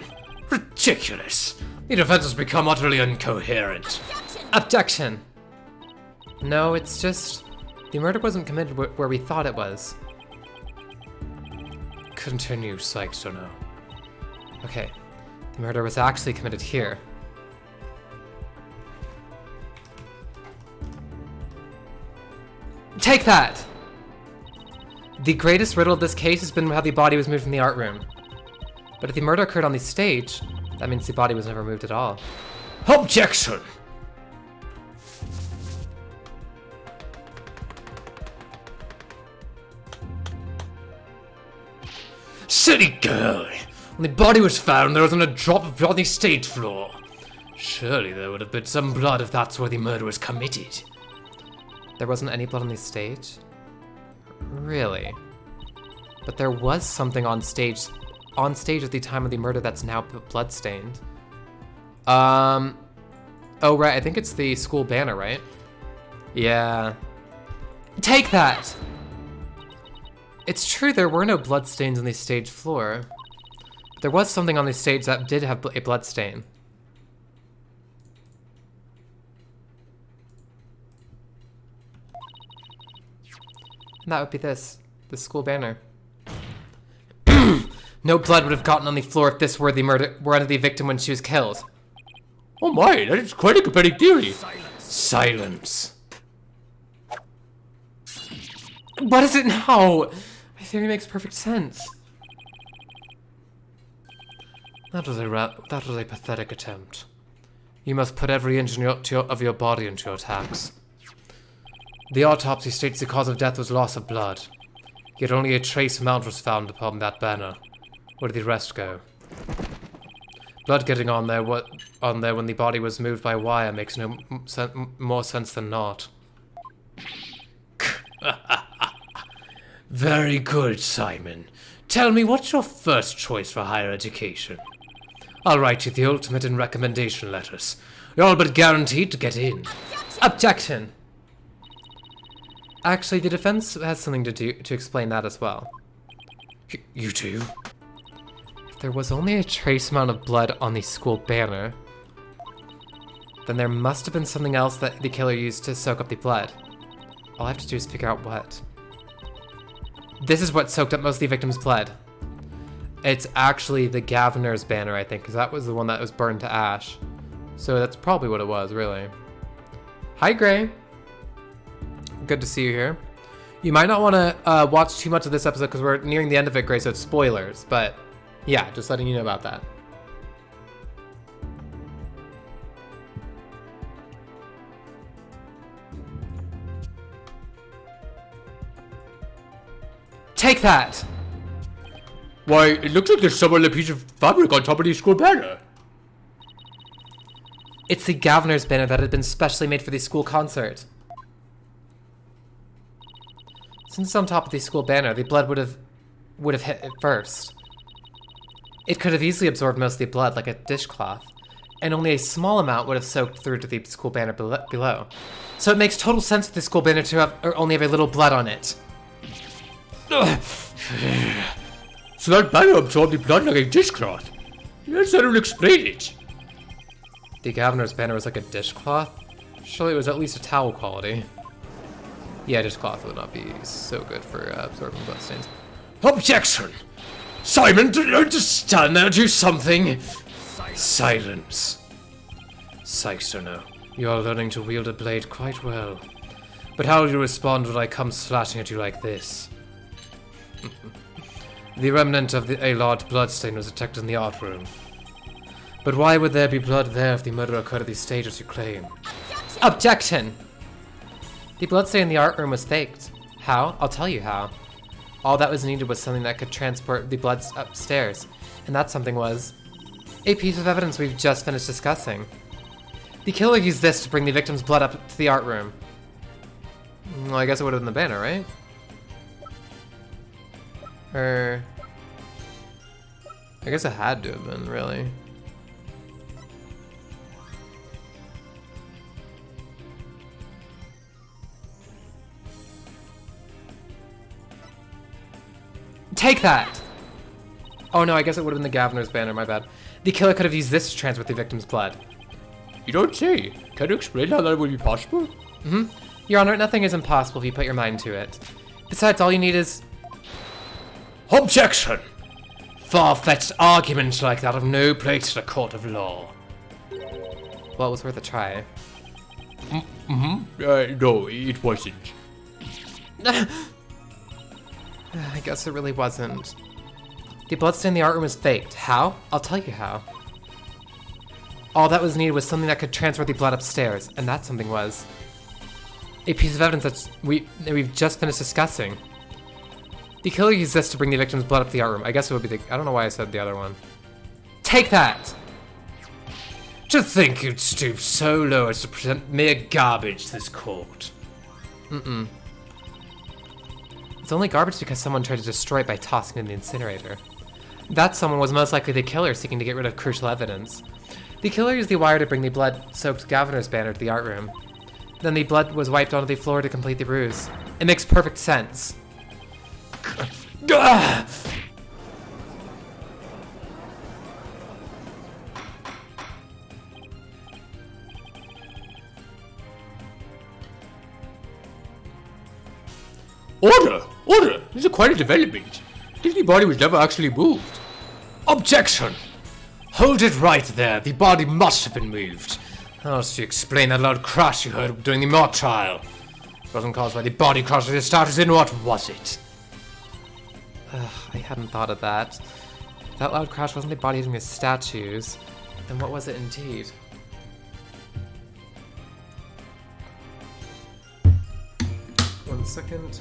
Ridiculous! The defense has become utterly incoherent. Objection! No, it's just... the murder wasn't committed where we thought it was. Continue, Psychono. Okay, the murder was actually committed here. Take that! The greatest riddle of this case has been how the body was moved from the art room. But if the murder occurred on the stage, that means the body was never moved at all. Objection! Silly girl! When the body was found, there wasn't a drop of blood on the stage floor. Surely there would have been some blood if that's where the murder was committed. There wasn't any blood on the stage? Really? But there was something on stage at the time of the murder that's now bloodstained. Oh right, I think it's the school banner, right? Yeah. Take that! It's true there were no bloodstains on the stage floor. But there was something on the stage that did have a bloodstain. And that would be this. The school banner. No blood would have gotten on the floor if this were the victim when she was killed. Oh my, that is quite a compelling theory. Silence. What is it now? My theory makes perfect sense. That was a pathetic attempt. You must put every inch of your body into your attacks. The autopsy states the cause of death was loss of blood, yet only a trace amount was found upon that banner. Where did the rest go? Blood getting on there when the body was moved by wire makes no more sense than not. Very good, Simon. Tell me, what's your first choice for higher education? I'll write you the ultimate in recommendation letters. You're all but guaranteed to get in. Objection! Actually, the defense has something to explain that as well. You do? If there was only a trace amount of blood on the school banner, then there must have been something else that the killer used to soak up the blood. All I have to do is figure out what. This is what soaked up most of the victim's blood. It's actually the governor's banner, I think, because that was the one that was burned to ash. So that's probably what it was, really. Hi, Gray. Good to see you here. You might not want to watch too much of this episode because we're nearing the end of it, Gray, so it's spoilers. But yeah, just letting you know about that. Take that! Why, it looks like there's some other piece of fabric on top of the school banner. It's the governor's banner that had been specially made for the school concert. Since it's on top of the school banner, the blood would have hit it first. It could have easily absorbed most of the blood like a dishcloth, and only a small amount would have soaked through to the school banner below. So it makes total sense for the school banner to only have a little blood on it. So that banner absorbed the blood like a dishcloth. Yes, that will explain it. The governor's banner was like a dishcloth? Surely it was at least a towel quality. Yeah, dishcloth would not be so good for absorbing bloodstains. Objection! Simon, don't just stand there, do something! Silence. Psychono, you are learning to wield a blade quite well. But how will you respond when I come slashing at you like this? The remnant of a large bloodstain was detected in the art room. But why would there be blood there if the murder occurred at the stage as you claim? Objection! The bloodstain in the art room was faked. How? I'll tell you how. All that was needed was something that could transport the blood upstairs, and that something was a piece of evidence we've just finished discussing. The killer used this to bring the victim's blood up to the art room. Well, I guess it would have been the banner, right? Or... I guess it had to have been, really. Take that! Oh no, I guess it would have been the Governor's banner, my bad. The killer could have used this to transport the victim's blood. You don't say. Can you explain how that would be possible? Your Honor, nothing is impossible if you put your mind to it. Besides, all you need is... Objection! far-fetched arguments like that have no place in a court of law. Well, it was worth a try. No, it wasn't. I guess it really wasn't. The bloodstain in the art room is faked. How? I'll tell you how. All that was needed was something that could transfer the blood upstairs, and that something was a piece of evidence that we've just finished discussing. The killer used this to bring the victim's blood up the art room. I guess it would be the... I don't know why I said the other one. Take that! To think you'd stoop so low as to present mere garbage to this court. It's only garbage because someone tried to destroy it by tossing it in the incinerator. That someone was most likely the killer seeking to get rid of crucial evidence. The killer used the wire to bring the blood-soaked Governor's banner to the art room. Then the blood was wiped onto the floor to complete the ruse. It makes perfect sense. Order! Order! This is quite a development. The body was never actually moved. Objection! Hold it right there. The body must have been moved. How else do you explain that loud crash you heard during the mock trial? It wasn't caused by the body crushing the statues, then what was it? I hadn't thought of that. If that loud crash wasn't the body hitting the statues, then what was it indeed? One second.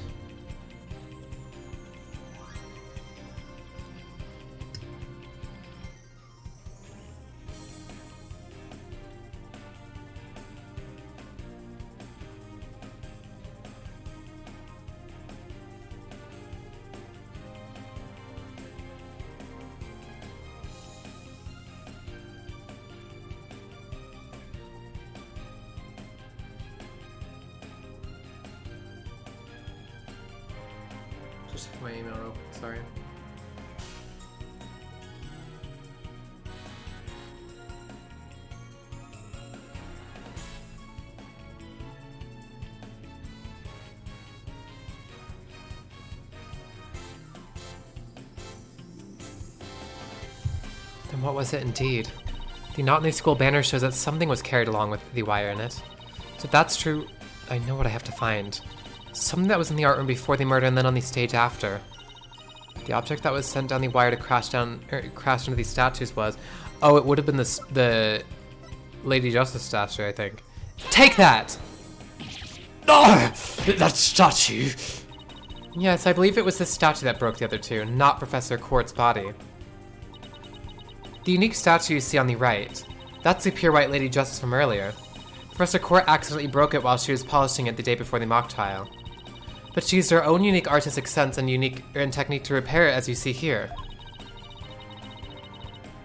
Just check my email real quick, sorry. Then what was it indeed? The knot in the school banner shows that something was carried along with the wire in it. So if that's true, I know what I have to find. Something that was in the art room before the murder and then on the stage after. The object that was sent down the wire to crash into these statues was... Oh, it would have been the Lady Justice statue, I think. Take that! Ah! That statue! Yes, I believe it was this statue that broke the other two, not Professor Quart's body. The unique statue you see on the right, that's the pure white Lady Justice from earlier. Professor Quart accidentally broke it while she was polishing it the day before the mock trial. But she used her own unique artistic sense and technique to repair it, as you see here.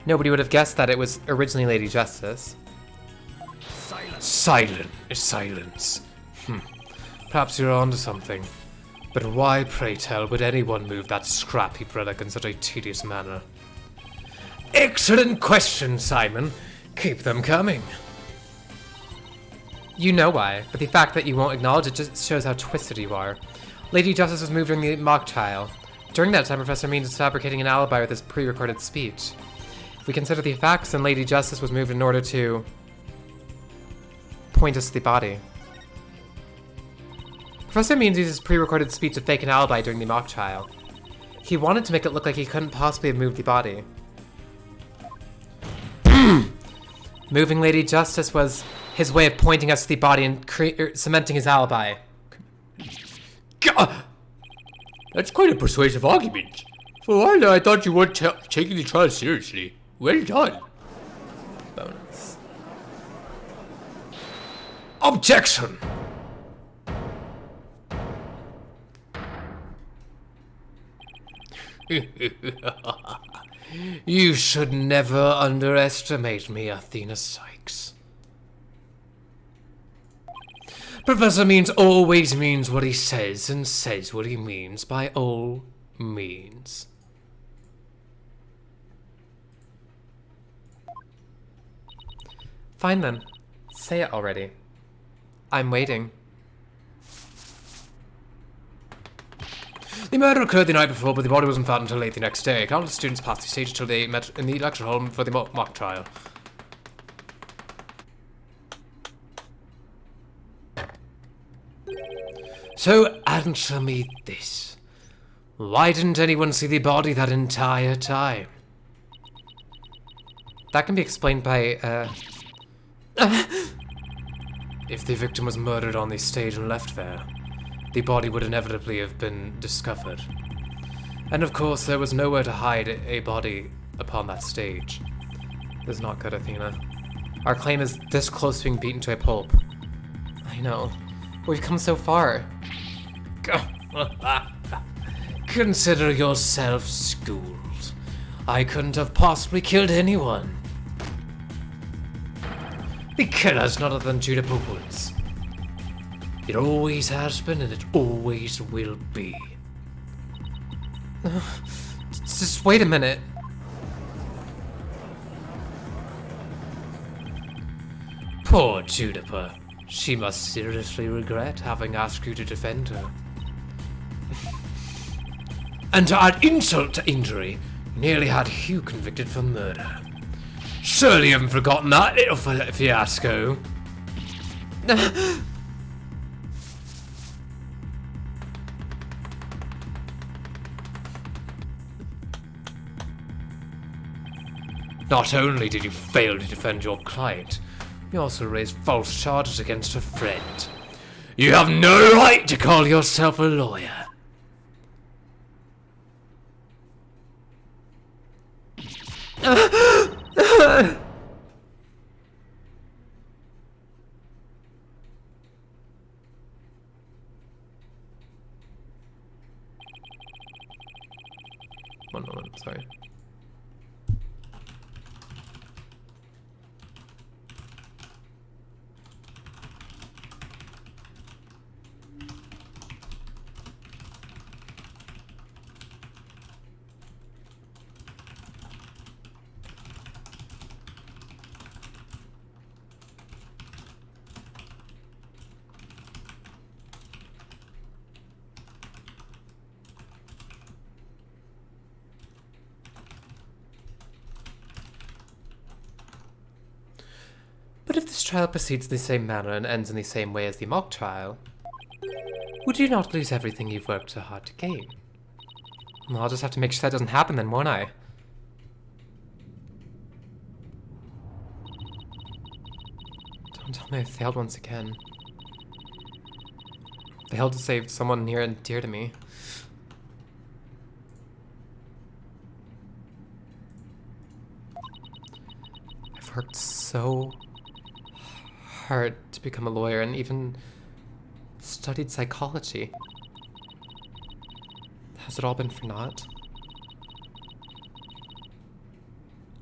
Nobody would have guessed that it was originally Lady Justice. Silence. Perhaps you're onto something. But why, pray tell, would anyone move that scrappy relic in such a tedious manner? Excellent question, Simon. Keep them coming. You know why, but the fact that you won't acknowledge it just shows how twisted you are. Lady Justice was moved during the mock trial. During that time, Professor Means was fabricating an alibi with his pre-recorded speech. If we consider the facts, then Lady Justice was moved in order to point us to the body. Professor Means used his pre-recorded speech to fake an alibi during the mock trial. He wanted to make it look like he couldn't possibly have moved the body. Moving Lady Justice was his way of pointing us to the body and cementing his alibi. That's quite a persuasive argument. For a while there, I thought you weren't taking the trial seriously. Well done. Bonus. Objection! You should never underestimate me, Athena Sykes. Professor Means always means what he says and says what he means by all means. Fine then. Say it already. I'm waiting. The murder occurred the night before, but the body wasn't found until late the next day. Countless students passed the stage until they met in the lecture hall for the mock trial. So answer me this. Why didn't anyone see the body that entire time? That can be explained by, if the victim was murdered on the stage and left there, the body would inevitably have been discovered. And of course, there was nowhere to hide a body upon that stage. This is not good, Athena. Our claim is this close to being beaten to a pulp. I know. We've come so far. Consider yourself schooled. I couldn't have possibly killed anyone. The killer's none other than Juniper Woods. It always has been and it always will be. Just wait a minute. Poor Juniper. She must seriously regret having asked you to defend her. And to add insult to injury, nearly had Hugh convicted for murder. Surely you haven't forgotten that little fiasco. Not only did you fail to defend your client, you also raised false charges against her friend. You have no right to call yourself a lawyer. One moment, sorry. But if this trial proceeds in the same manner and ends in the same way as the mock trial, would you not lose everything you've worked so hard to gain? Well, I'll just have to make sure that doesn't happen then, won't I? Don't tell me I failed once again. Failed to save someone near and dear to me. I've worked so hard to become a lawyer and even studied psychology. Has it all been for naught?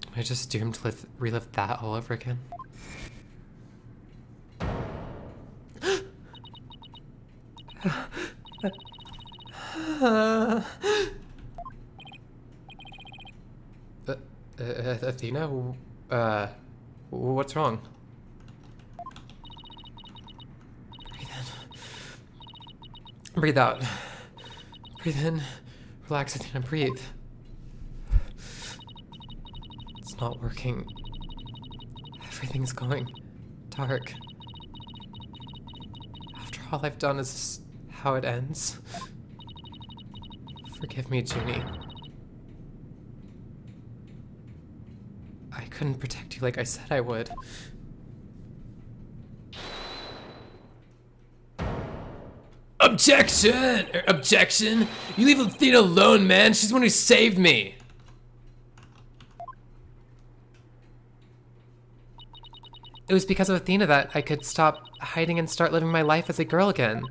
Am I just doomed to relive that all over again? Athena? What's wrong? Breathe out. Breathe in. Relax, Athena, breathe. It's not working. Everything's going dark. After all I've done, is this how it ends? Forgive me, Junie. I couldn't protect you like I said I would. Objection! Objection! You leave Athena alone, man. She's the one who saved me. It was because of Athena that I could stop hiding and start living my life as a girl again.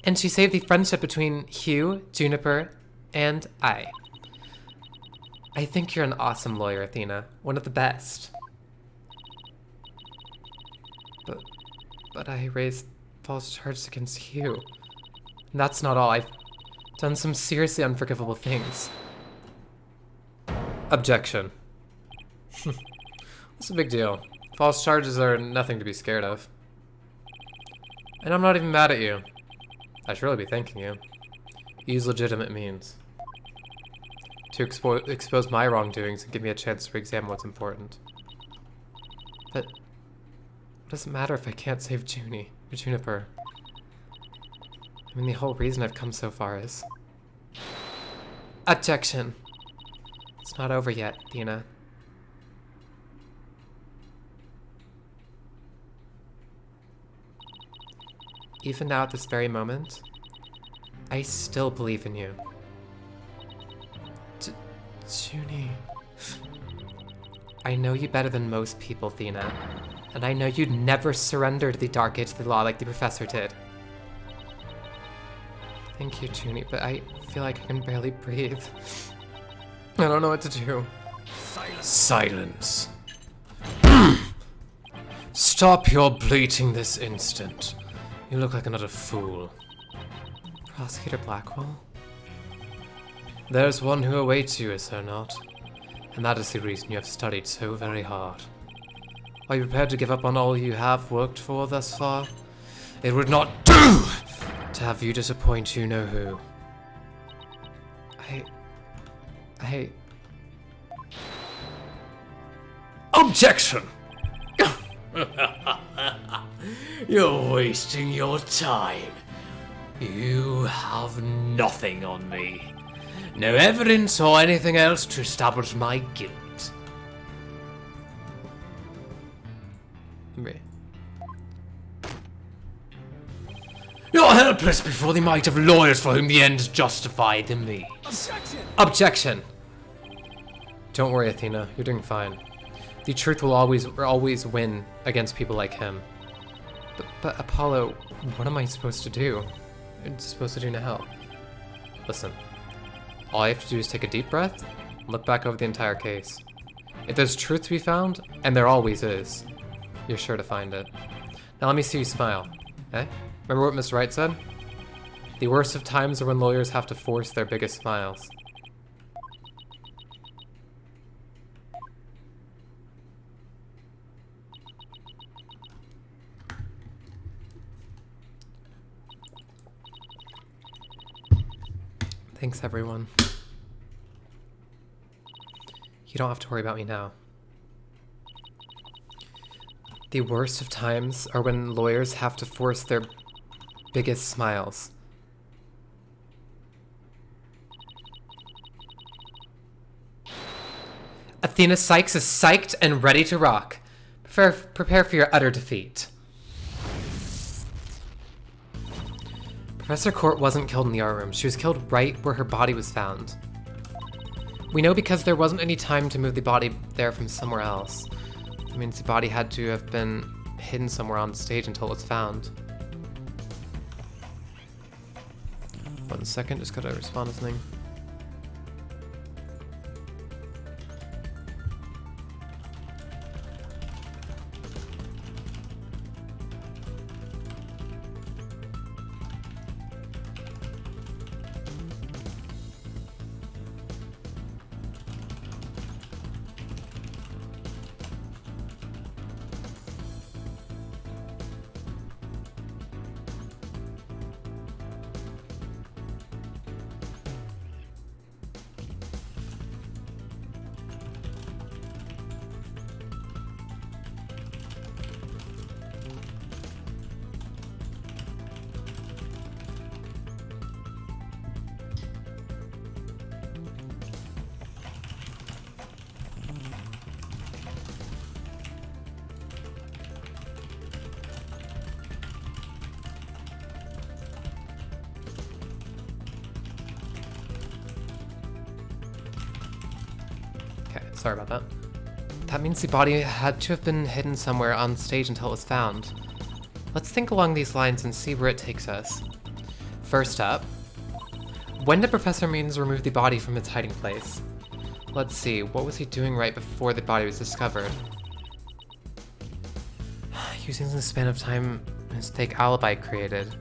And she saved the friendship between Hugh, Juniper, and I. I think you're an awesome lawyer, Athena. One of the best. But I raised false charges against Hugh. And that's not all. I've done some seriously unforgivable things. Objection. What's the big deal? False charges are nothing to be scared of. And I'm not even mad at you. I should really be thanking you. Use legitimate means to expose my wrongdoings and give me a chance to re-examine what's important. But what does it matter if I can't save Junie or Juniper? I mean, the whole reason I've come so far is... Objection. It's not over yet, Athena. Even now at this very moment, I still believe in you. Junie. I know you better than most people, Athena. And I know you'd never surrender to the dark age of the law like the professor did. Thank you, Junie, but I feel like I can barely breathe. I don't know what to do. Silence. Stop your bleating this instant. You look like another fool. Prosecutor Blackwell? There's one who awaits you, is there not? And that is the reason you have studied so very hard. Are you prepared to give up on all you have worked for thus far? It would not do to have you disappoint you know who. I... Objection! You're wasting your time. You have nothing on me. No evidence or anything else to establish my guilt. Right. You're helpless before the might of lawyers for whom the ends justify the means. Objection! Don't worry, Athena. You're doing fine. The truth will always win against people like him. But Apollo, what am I supposed to do? What am I supposed to do now? Listen. All I have to do is take a deep breath, look back over the entire case. If there's truth to be found, and there always is, you're sure to find it. Now let me see you smile. Eh? Remember what Miss Wright said? The worst of times are when lawyers have to force their biggest smiles. Thanks, everyone. You don't have to worry about me now. The worst of times are when lawyers have to force their biggest smiles. Athena Sykes is psyched and ready to rock. Prepare for your utter defeat. Professor Court wasn't killed in the art room. She was killed right where her body was found. We know because there wasn't any time to move the body there from somewhere else. That means the body had to have been hidden somewhere on stage until it was found. 1 second, just gotta respond to something. Sorry about that. That means the body had to have been hidden somewhere on stage until it was found. Let's think along these lines and see where it takes us. First up, when did Professor Means remove the body from its hiding place? Let's see, what was he doing right before the body was discovered? Using the span of time his fake alibi created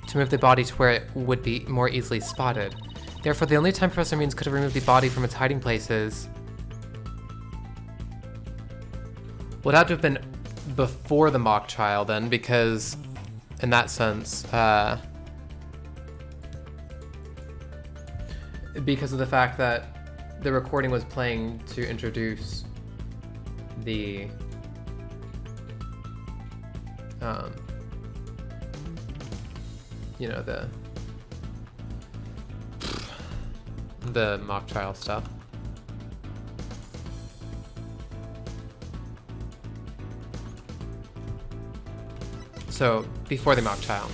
to move the body to where it would be more easily spotted. Therefore, the only time Professor Means could have removed the body from its hiding places would have to have been before the mock trial then, because in that sense, because of the fact that the recording was playing to introduce the you know, the mock trial stuff. So, before the mock trial.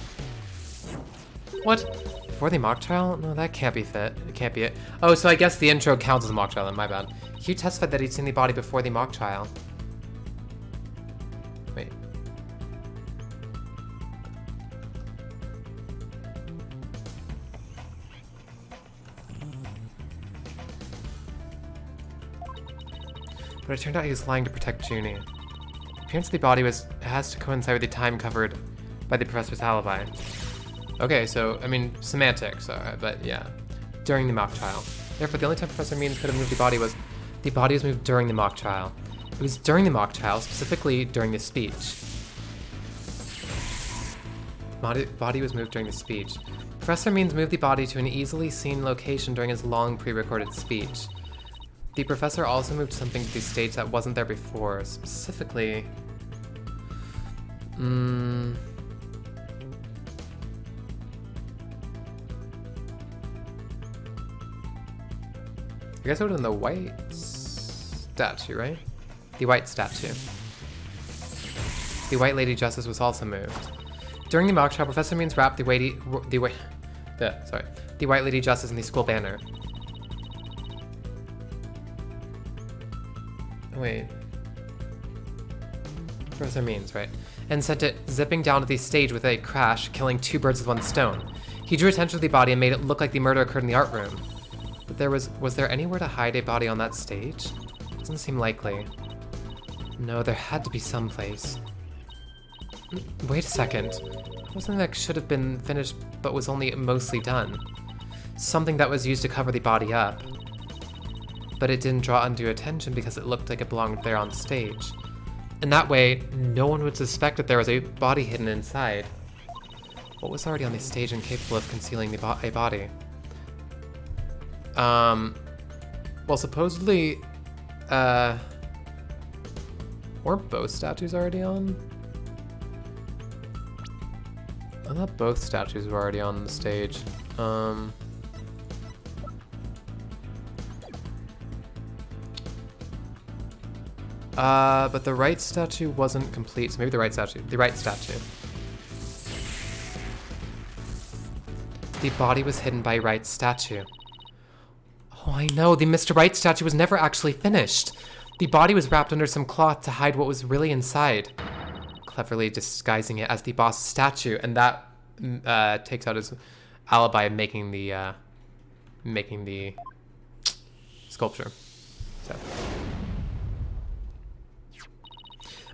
What? Before the mock trial? No, that can't be fit. It can't be it. Oh, so I guess the intro counts as a mock trial then, my bad. Hugh testified that he'd seen the body before the mock trial. Wait. But it turned out he was lying to protect Junie. The appearance of the body has to coincide with the time covered by the professor's alibi. Okay, so, I mean, semantics, but yeah. During the mock trial. Therefore, the only time Professor Means could have moved the body was moved during the mock trial. It was during the mock trial, specifically during the speech. Body was moved during the speech. Professor Means moved the body to an easily seen location during his long pre-recorded speech. The professor also moved something to the stage that wasn't there before, specifically... I guess it would have been the white statue, right? The white statue. The White Lady Justice was also moved. During the mock trial, Professor Means wrapped the White Lady Justice in the school banner. Wait. Professor Means, right? And sent it zipping down to the stage with a crash, killing 2 birds with 1 stone. He drew attention to the body and made it look like the murder occurred in the art room. But was there anywhere to hide a body on that stage? Doesn't seem likely. No, there had to be someplace. Wait a second. Something that should have been finished but was only mostly done. Something that was used to cover the body up. But it didn't draw undue attention because it looked like it belonged there on stage. And that way, no one would suspect that there was a body hidden inside. What was already on the stage and capable of concealing a body? Well, supposedly, weren't both statues already on? I thought both statues were already on the stage. But the Wright statue wasn't complete, so maybe the Wright statue. The body was hidden by Wright's statue. Oh, I know, the Mr. Wright statue was never actually finished. The body was wrapped under some cloth to hide what was really inside, cleverly disguising it as the boss's statue, and that takes out his alibi of making the sculpture. So.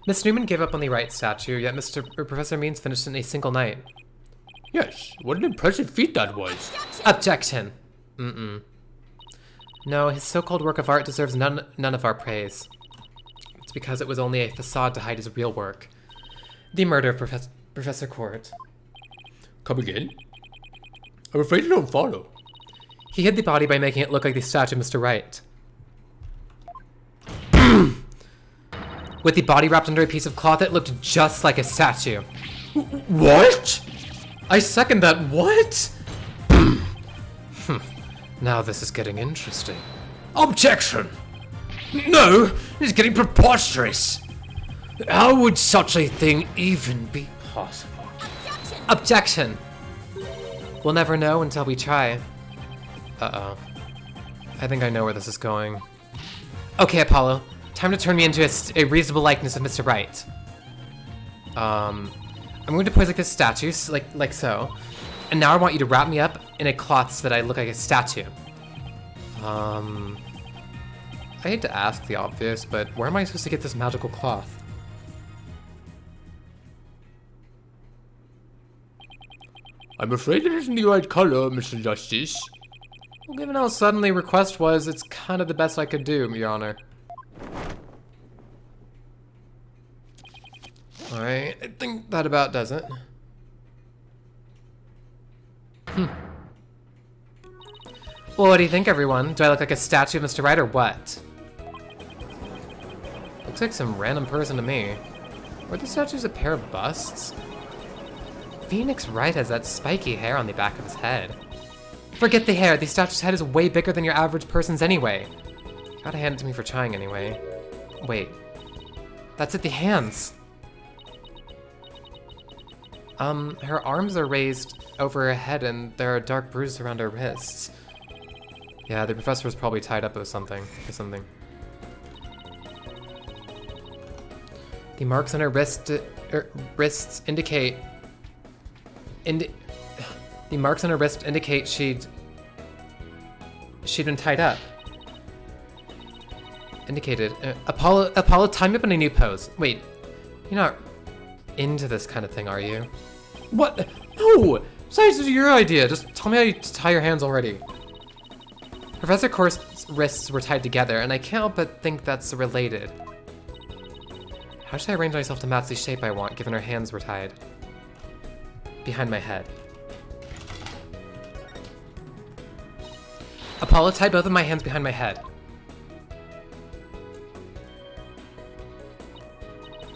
Miss Newman gave up on the Wright statue, yet Professor Means finished it in a single night. Yes, what an impressive feat that was. Objection! No, his so-called work of art deserves none of our praise. It's because it was only a facade to hide his real work. The murder of Professor Court. Come again? I'm afraid I don't follow. He hid the body by making it look like the statue of Mr. Wright. With the body wrapped under a piece of cloth, it looked just like a statue. What? I second that. What? Now this is getting interesting. Objection! No, it's getting preposterous. How would such a thing even be possible? Objection! We'll never know until we try. Uh-oh. I think I know where this is going. Okay, Apollo. Time to turn me into a reasonable likeness of Mr. Wright. I'm going to pose like this statue, like so. And now I want you to wrap me up in a cloth so that I look like a statue. I hate to ask the obvious, but where am I supposed to get this magical cloth? I'm afraid it isn't the right color, Mr. Justice. Well, given how sudden the request was, it's kind of the best I could do, Your Honor. Alright, I think that about does it. Well, what do you think, everyone? Do I look like a statue of Mr. Wright or what? Looks like some random person to me. Were the statues a pair of busts? Phoenix Wright has that spiky hair on the back of his head. Forget the hair, the statue's head is way bigger than your average person's anyway. Gotta hand it to me for trying anyway. Wait. That's it, the hands. Her arms are raised over her head and there are dark bruises around her wrists. Yeah, the professor was probably tied up with something. The marks on her wrists indicate... The marks on her wrist indicate she'd been tied up. Indicated. Apollo, time me up in a new pose. Wait, you're not into this kind of thing, are you? What? No! Besides, it's your idea. Just tell me how you tie your hands already. Professor Korst's wrists were tied together, and I can't help but think that's related. How should I arrange myself to match the shape I want, given her hands were tied? Behind my head. Apollo, tie both of my hands behind my head.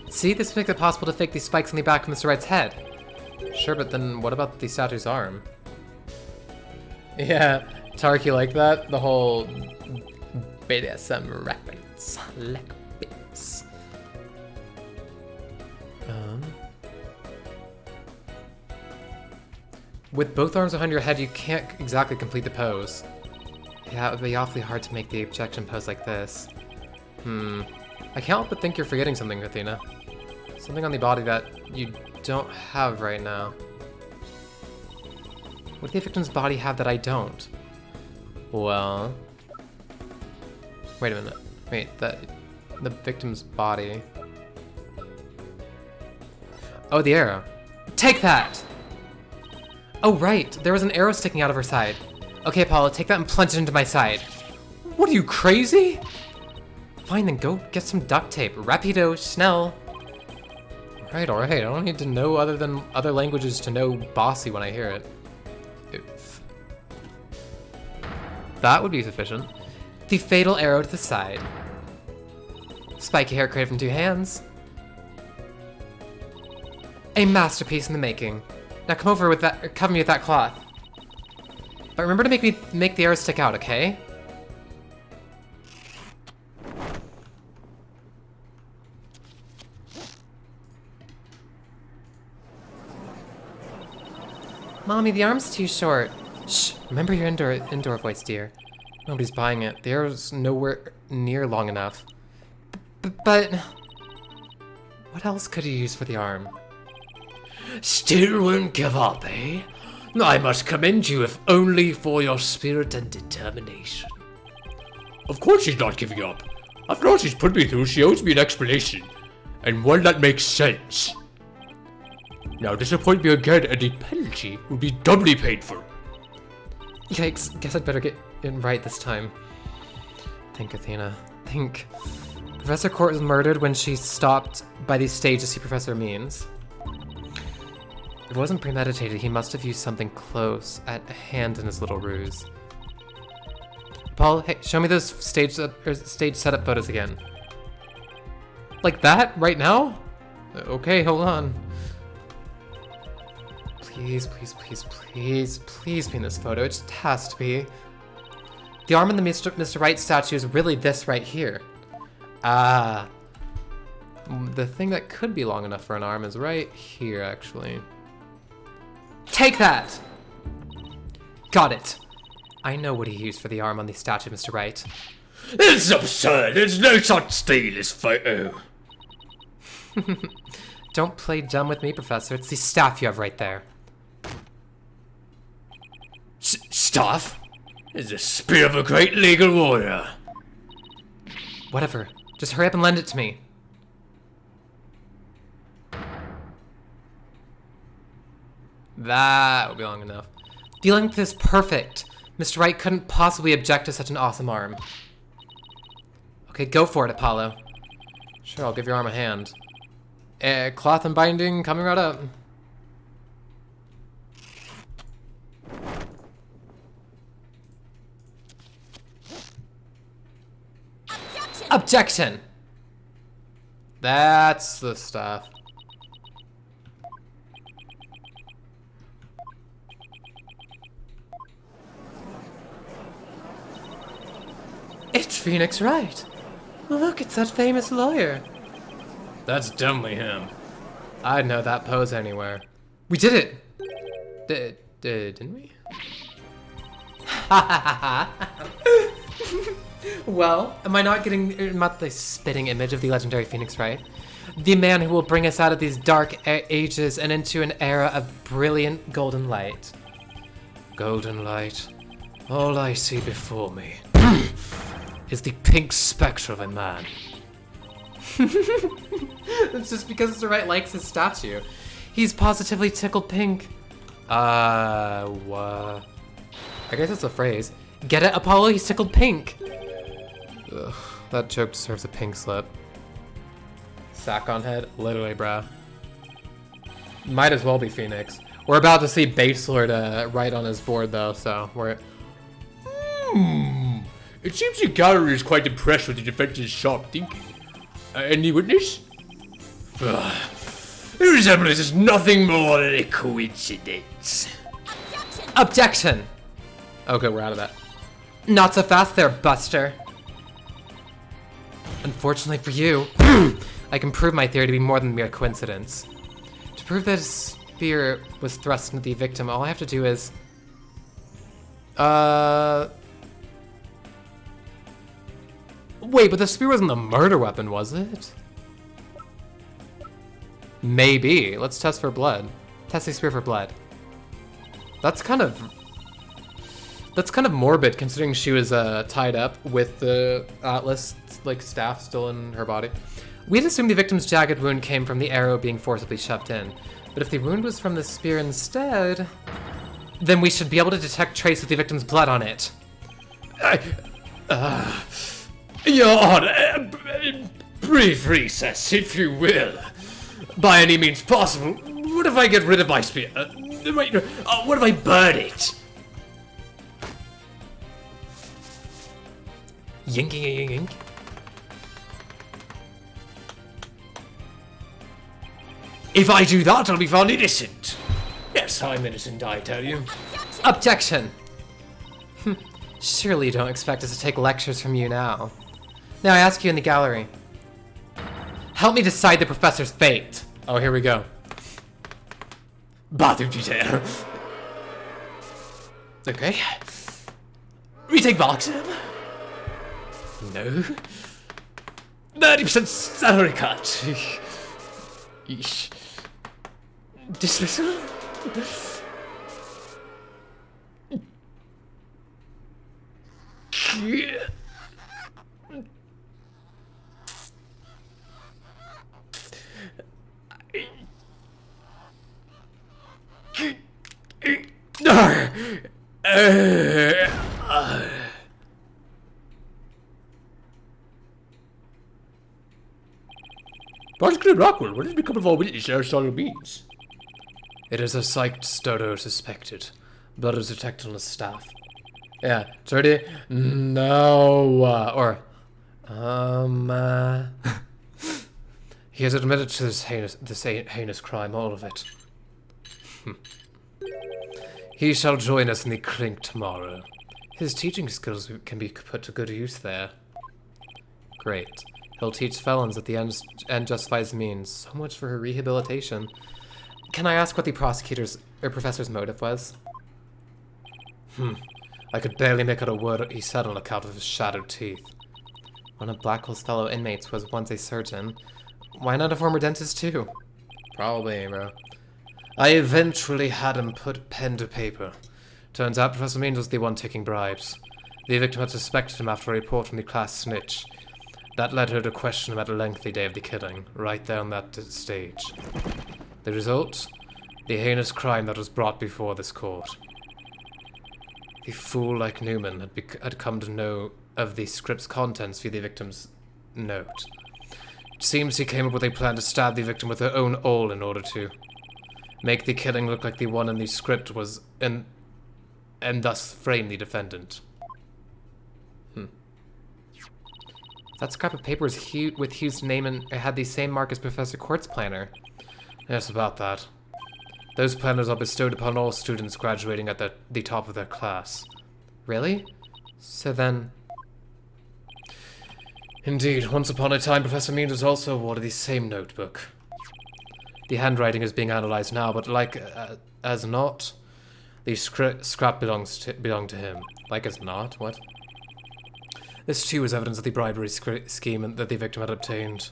See, this makes it possible to fake these spikes on the back of Mr. Wright's head. Sure, but then what about the statue's arm? Yeah, Tark, you like that? The whole BDSM reference. Like bits. With both arms behind your head, you can't exactly complete the pose. Yeah, it would be awfully hard to make the objection pose like this. I can't help but think you're forgetting something, Athena. Something on the body that you don't have right now. What does the victim's body have that I don't? Well... Wait a minute. Wait, the victim's body... Oh, the arrow. Take that! Oh, right. There was an arrow sticking out of her side. Okay, Apollo, take that and plunge it into my side. What are you, crazy? Fine, then go get some duct tape. Rapido, schnell. Alright. I don't need to know other languages to know bossy when I hear it. Oof. That would be sufficient. The fatal arrow to the side. Spiky hair created from 2 hands. A masterpiece in the making. Now come over with that, cover me with that cloth. But remember to make the arrow stick out, okay? Mommy, the arm's too short. Shh, remember your indoor voice, dear. Nobody's buying it. The arrow's nowhere near long enough. But what else could you use for the arm? Still won't give up, eh? I must commend you, if only for your spirit and determination. Of course she's not giving up. After all she's put me through, she owes me an explanation. And one that makes sense. Now disappoint me again, and the penalty will be doubly painful. Yikes, guess I'd better get it right this time. Think, Athena. Think. Professor Court was murdered when she stopped by the stage to see Professor Means. If it wasn't premeditated, he must have used something close at hand in his little ruse. Paul, hey, show me those stage setup photos again. Like that? Right now? Okay, hold on. Please be in this photo. It just has to be. The arm in the Mr. Wright statue is really this right here. Ah. The thing that could be long enough for an arm is right here, actually. Take that! Got it. I know what he used for the arm on the statue of Mr. Wright. It's absurd. There's no such thing in this photo. Don't play dumb with me, Professor. It's the staff you have right there. Staff? It's the spear of a great legal warrior. Whatever. Just hurry up and lend it to me. That will be long enough. The length is perfect. Mr. Wright couldn't possibly object to such an awesome arm. Okay, go for it, Apollo. Sure, I'll give your arm a hand. Cloth and binding coming right up. Objection! That's the stuff. It's Phoenix Wright. Look, it's that famous lawyer. That's definitely him. I'd know that pose anywhere. We did it! Didn't we? Well, am I not getting the spitting image of the legendary Phoenix Wright? The man who will bring us out of these dark ages and into an era of brilliant golden light. Golden light. All I see before me is the pink spectre of a man. It's just because Mr. Wright likes his statue. He's positively tickled pink. I guess that's a phrase. Get it, Apollo? He's tickled pink. Ugh, that joke deserves a pink slip. Sack on head? Literally, bruh. Might as well be Phoenix. We're about to see Baselord right on his board, though, so we're... It seems the gallery is quite impressed with the defense's sharp thinking. Any witness? The resemblance is nothing more than a coincidence. Objection! Okay, we're out of that. Not so fast there, Buster. Unfortunately for you, I can prove my theory to be more than mere coincidence. To prove that a spear was thrust into the victim, all I have to do is... Wait, but the spear wasn't the murder weapon, was it? Maybe. Let's test for blood. Test the spear for blood. That's kind of morbid, considering she was tied up with the Atlas staff still in her body. We'd assume the victim's jagged wound came from the arrow being forcibly shoved in, but if the wound was from the spear instead, then we should be able to detect trace of the victim's blood on it. Your Honor, brief recess, if you will. By any means possible, what if I get rid of my spear? What if I burn it? Yink, yink, yink, yink. If I do that, I'll be found innocent. Yes, I'm innocent, I tell you. Objection! Surely you don't expect us to take lectures from you now. Now I ask you in the gallery. Help me decide the professor's fate. Oh, here we go. Bathroom detail. Okay. Retake Voxham. No. 90% salary cut. Eesh. Dismissal? Particularly Rockwell, what has become of our witness, Aristotle Beans? It is a psyched Stodo suspected. Blood is detected on the staff. Yeah, 30. No. He has admitted to this heinous crime, all of it. He shall join us in the clink tomorrow. His teaching skills can be put to good use there. Great. He'll teach felons that the end justifies means. So much for her rehabilitation. Can I ask what the prosecutor's or professor's motive was? I could barely make out a word he said on account of his shadowed teeth. One of Blackhole's fellow inmates was once a surgeon. Why not a former dentist too? Probably, bro. I eventually had him put pen to paper. Turns out Professor Means was the one taking bribes. The victim had suspected him after a report from the class snitch. That led her to question him at length the day of the killing, right there on that stage. The result? The heinous crime that was brought before this court. The fool like Newman had come to know of the script's contents via the victim's note. It seems he came up with a plan to stab the victim with her own awl in order to make the killing look like the one in the script was and thus frame the defendant. That scrap of paper was with Hugh's name and it had the same mark as Professor Court's planner. Yes, about that. Those planners are bestowed upon all students graduating at the top of their class. Really? So then... Indeed, once upon a time, Professor Means was also awarded the same notebook. The handwriting is being analyzed now, but like as not, the scrap belonged to him. Like as not? What? This too was evidence of the bribery scheme that the victim had obtained.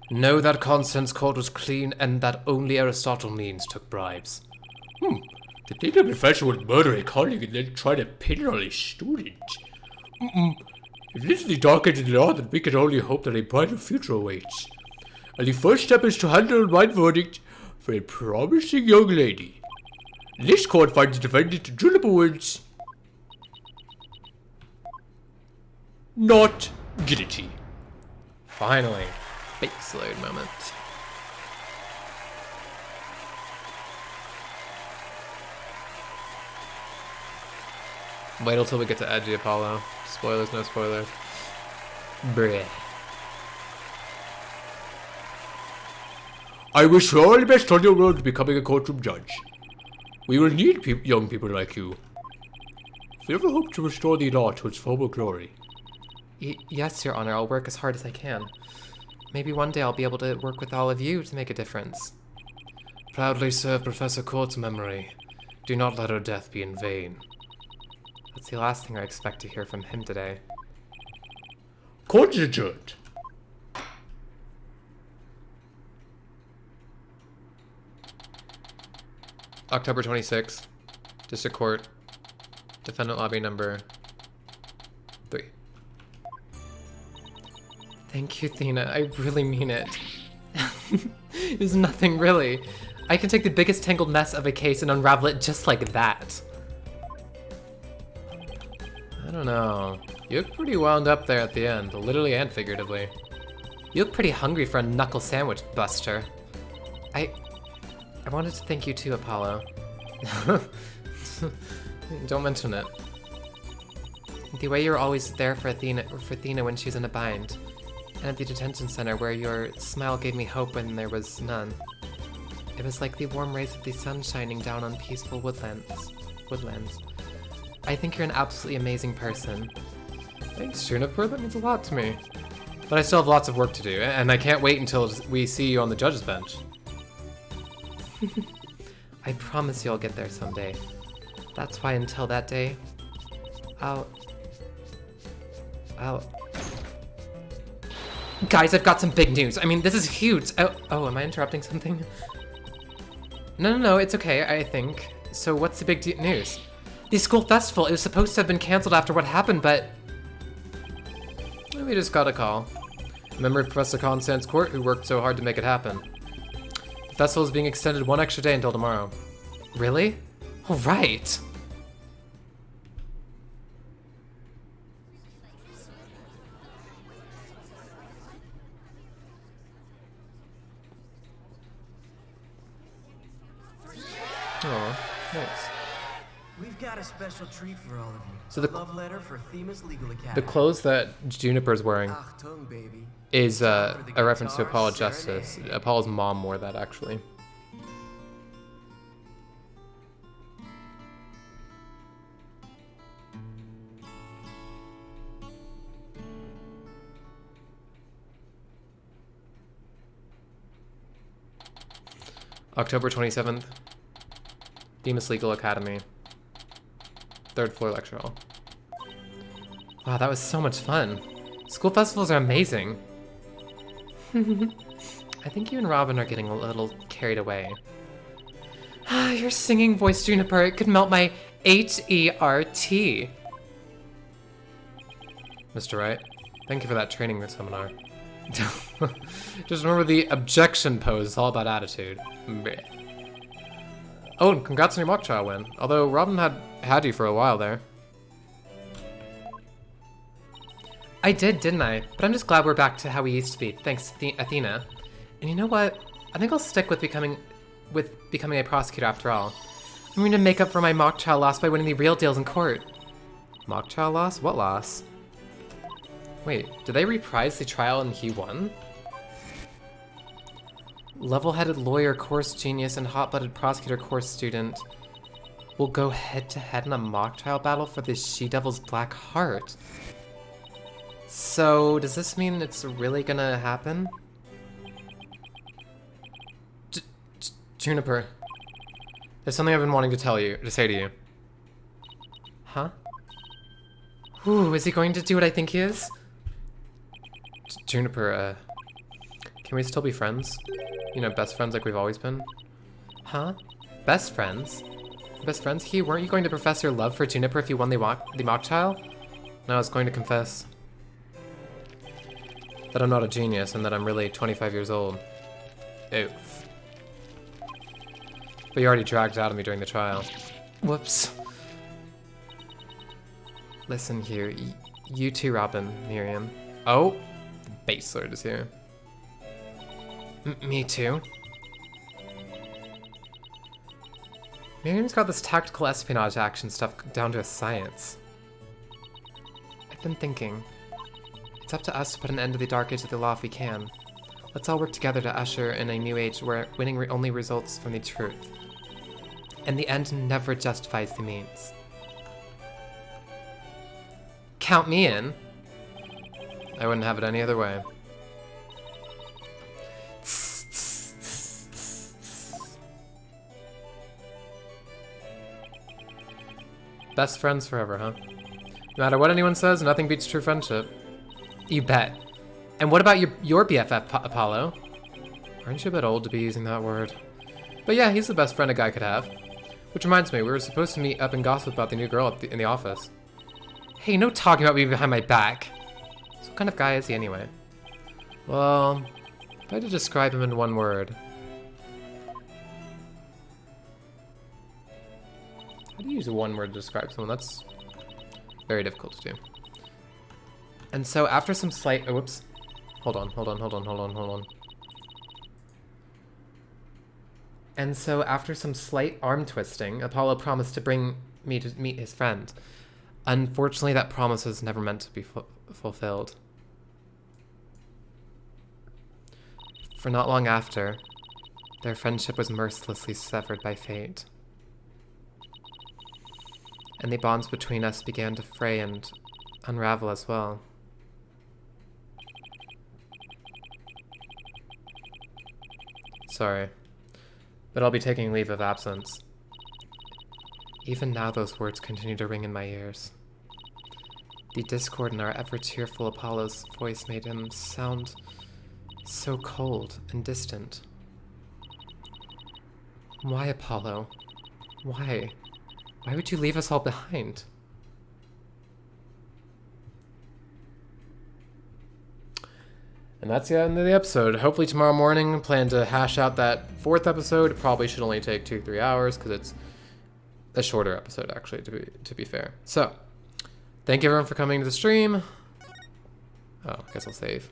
Know that Constance Court was clean and that only Aristotle Means took bribes. To think a professor would murder a colleague and then try to pin it on a student. If this is the dark end of the law, then we can only hope that a brighter future awaits. And the first step is to handle my verdict for a promising young lady. This court finds the defendant Juniper Woods not guilty. Finally. Base load moment. Wait until we get to Edgy Apollo. Spoilers, no spoilers. Bleh. I wish you all the best on your road to becoming a courtroom judge. We will need young people like you. If you ever hope to restore the law to its former glory. Yes, Your Honor, I'll work as hard as I can. Maybe one day I'll be able to work with all of you to make a difference. Proudly serve Professor Court's memory. Do not let her death be in vain. That's the last thing I expect to hear from him today. Court is adjourned. October 26th. District Court. Defendant lobby number 3. Thank you, Thena. I really mean it. It was nothing, really. I can take the biggest tangled mess of a case and unravel it just like that. I don't know. You look pretty wound up there at the end, literally and figuratively. You look pretty hungry for a knuckle sandwich, Buster. I wanted to thank you too, Apollo. Don't mention it. The way you're always there for Athena when she's in a bind. And at the detention center where your smile gave me hope when there was none. It was like the warm rays of the sun shining down on peaceful woodlands. I think you're an absolutely amazing person. Thanks, Juniper, that means a lot to me. But I still have lots of work to do, and I can't wait until we see you on the judge's bench. I promise you'll get there someday. That's why until that day, I'll... Guys, I've got some big news. I mean, this is huge. Oh, am I interrupting something? No, it's okay, I think. So what's the big news? The school festival, it was supposed to have been canceled after what happened, but... We just got a call. A member of Professor Constance Court who worked so hard to make it happen. The festival is being extended one extra day until tomorrow. Really? All right. Oh, nice. We've got a special treat for all of you. So the love letter for Themis Legal Academy. The clothes that Juniper's wearing Achtung, baby. is a For the reference to guitar Apollo serenade. Justice. Apollo's mom wore that, actually. October 27th. Themis Legal Academy. 3rd floor lecture hall. Wow, that was so much fun. School festivals are amazing. I think you and Robin are getting a little carried away. Your singing voice, Juniper, it could melt my H-E-R-T. Mr. Wright, thank you for that training seminar. Just remember the objection pose is all about attitude. Bleh. Oh, and congrats on your mock trial win. Although Robin had you for a while there. I did, didn't I? But I'm just glad we're back to how we used to be. Thanks, Athena. And you know what? I think I'll stick with becoming a prosecutor after all. I'm going to make up for my mock trial loss by winning the real deals in court. Mock trial loss? What loss? Wait, did they reprise the trial and he won? Level-headed lawyer, course genius, and hot-blooded prosecutor course student will go head-to-head in a mock trial battle for the She-Devil's Black Heart. So, does this mean it's really gonna happen? Juniper, there's something I've been wanting to say to you. Huh? Ooh, is he going to do what I think he is? Juniper, can we still be friends? You know, best friends like we've always been? Huh? Best friends? Best friends? Weren't you going to profess your love for Juniper if you won the mock trial? No, I was going to confess that I'm not a genius and that I'm really 25 years old. Oof. But you already dragged it out of me during the trial. Whoops. Listen here, you too, Robin, Miriam. Oh, the base lord is here. Me too. Miriam's got this tactical espionage action stuff down to a science. I've been thinking. It's up to us to put an end to the dark age of the law if we can. Let's all work together to usher in a new age where winning only results from the truth. And the end never justifies the means. Count me in. I wouldn't have it any other way. Best friends forever, huh? No matter what anyone says, nothing beats true friendship. You bet. And what about your BFF, Apollo? Aren't you a bit old to be using that word? But yeah, he's the best friend a guy could have. Which reminds me, we were supposed to meet up and gossip about the new girl in the office. Hey, no talking about me behind my back. So what kind of guy is he anyway? Well, if I had to describe him in one word. How do you use one word to describe someone? That's very difficult to do. And so after some slight, oh, whoops. Hold on. And so after some slight arm twisting, Apollo promised to bring me to meet his friend. Unfortunately, that promise was never meant to be fulfilled. For not long after, their friendship was mercilessly severed by fate. And the bonds between us began to fray and unravel as well. Sorry, but I'll be taking leave of absence. Even now those words continue to ring in my ears. The discord in our ever-tearful Apollo's voice made him sound so cold and distant. Why, Apollo? Why? Why would you leave us all behind? And that's the end of the episode. Hopefully tomorrow morning, plan to hash out that 4th episode. It probably should only take 2-3 hours because it's a shorter episode, actually, to be fair. So, thank you everyone for coming to the stream. Oh, I guess I'll save.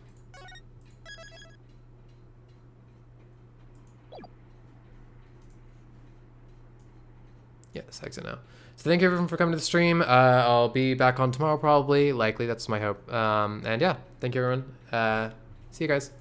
Yeah, let's exit now. So thank you everyone for coming to the stream. I'll be back on tomorrow probably, likely, that's my hope. And yeah, thank you everyone. See you guys.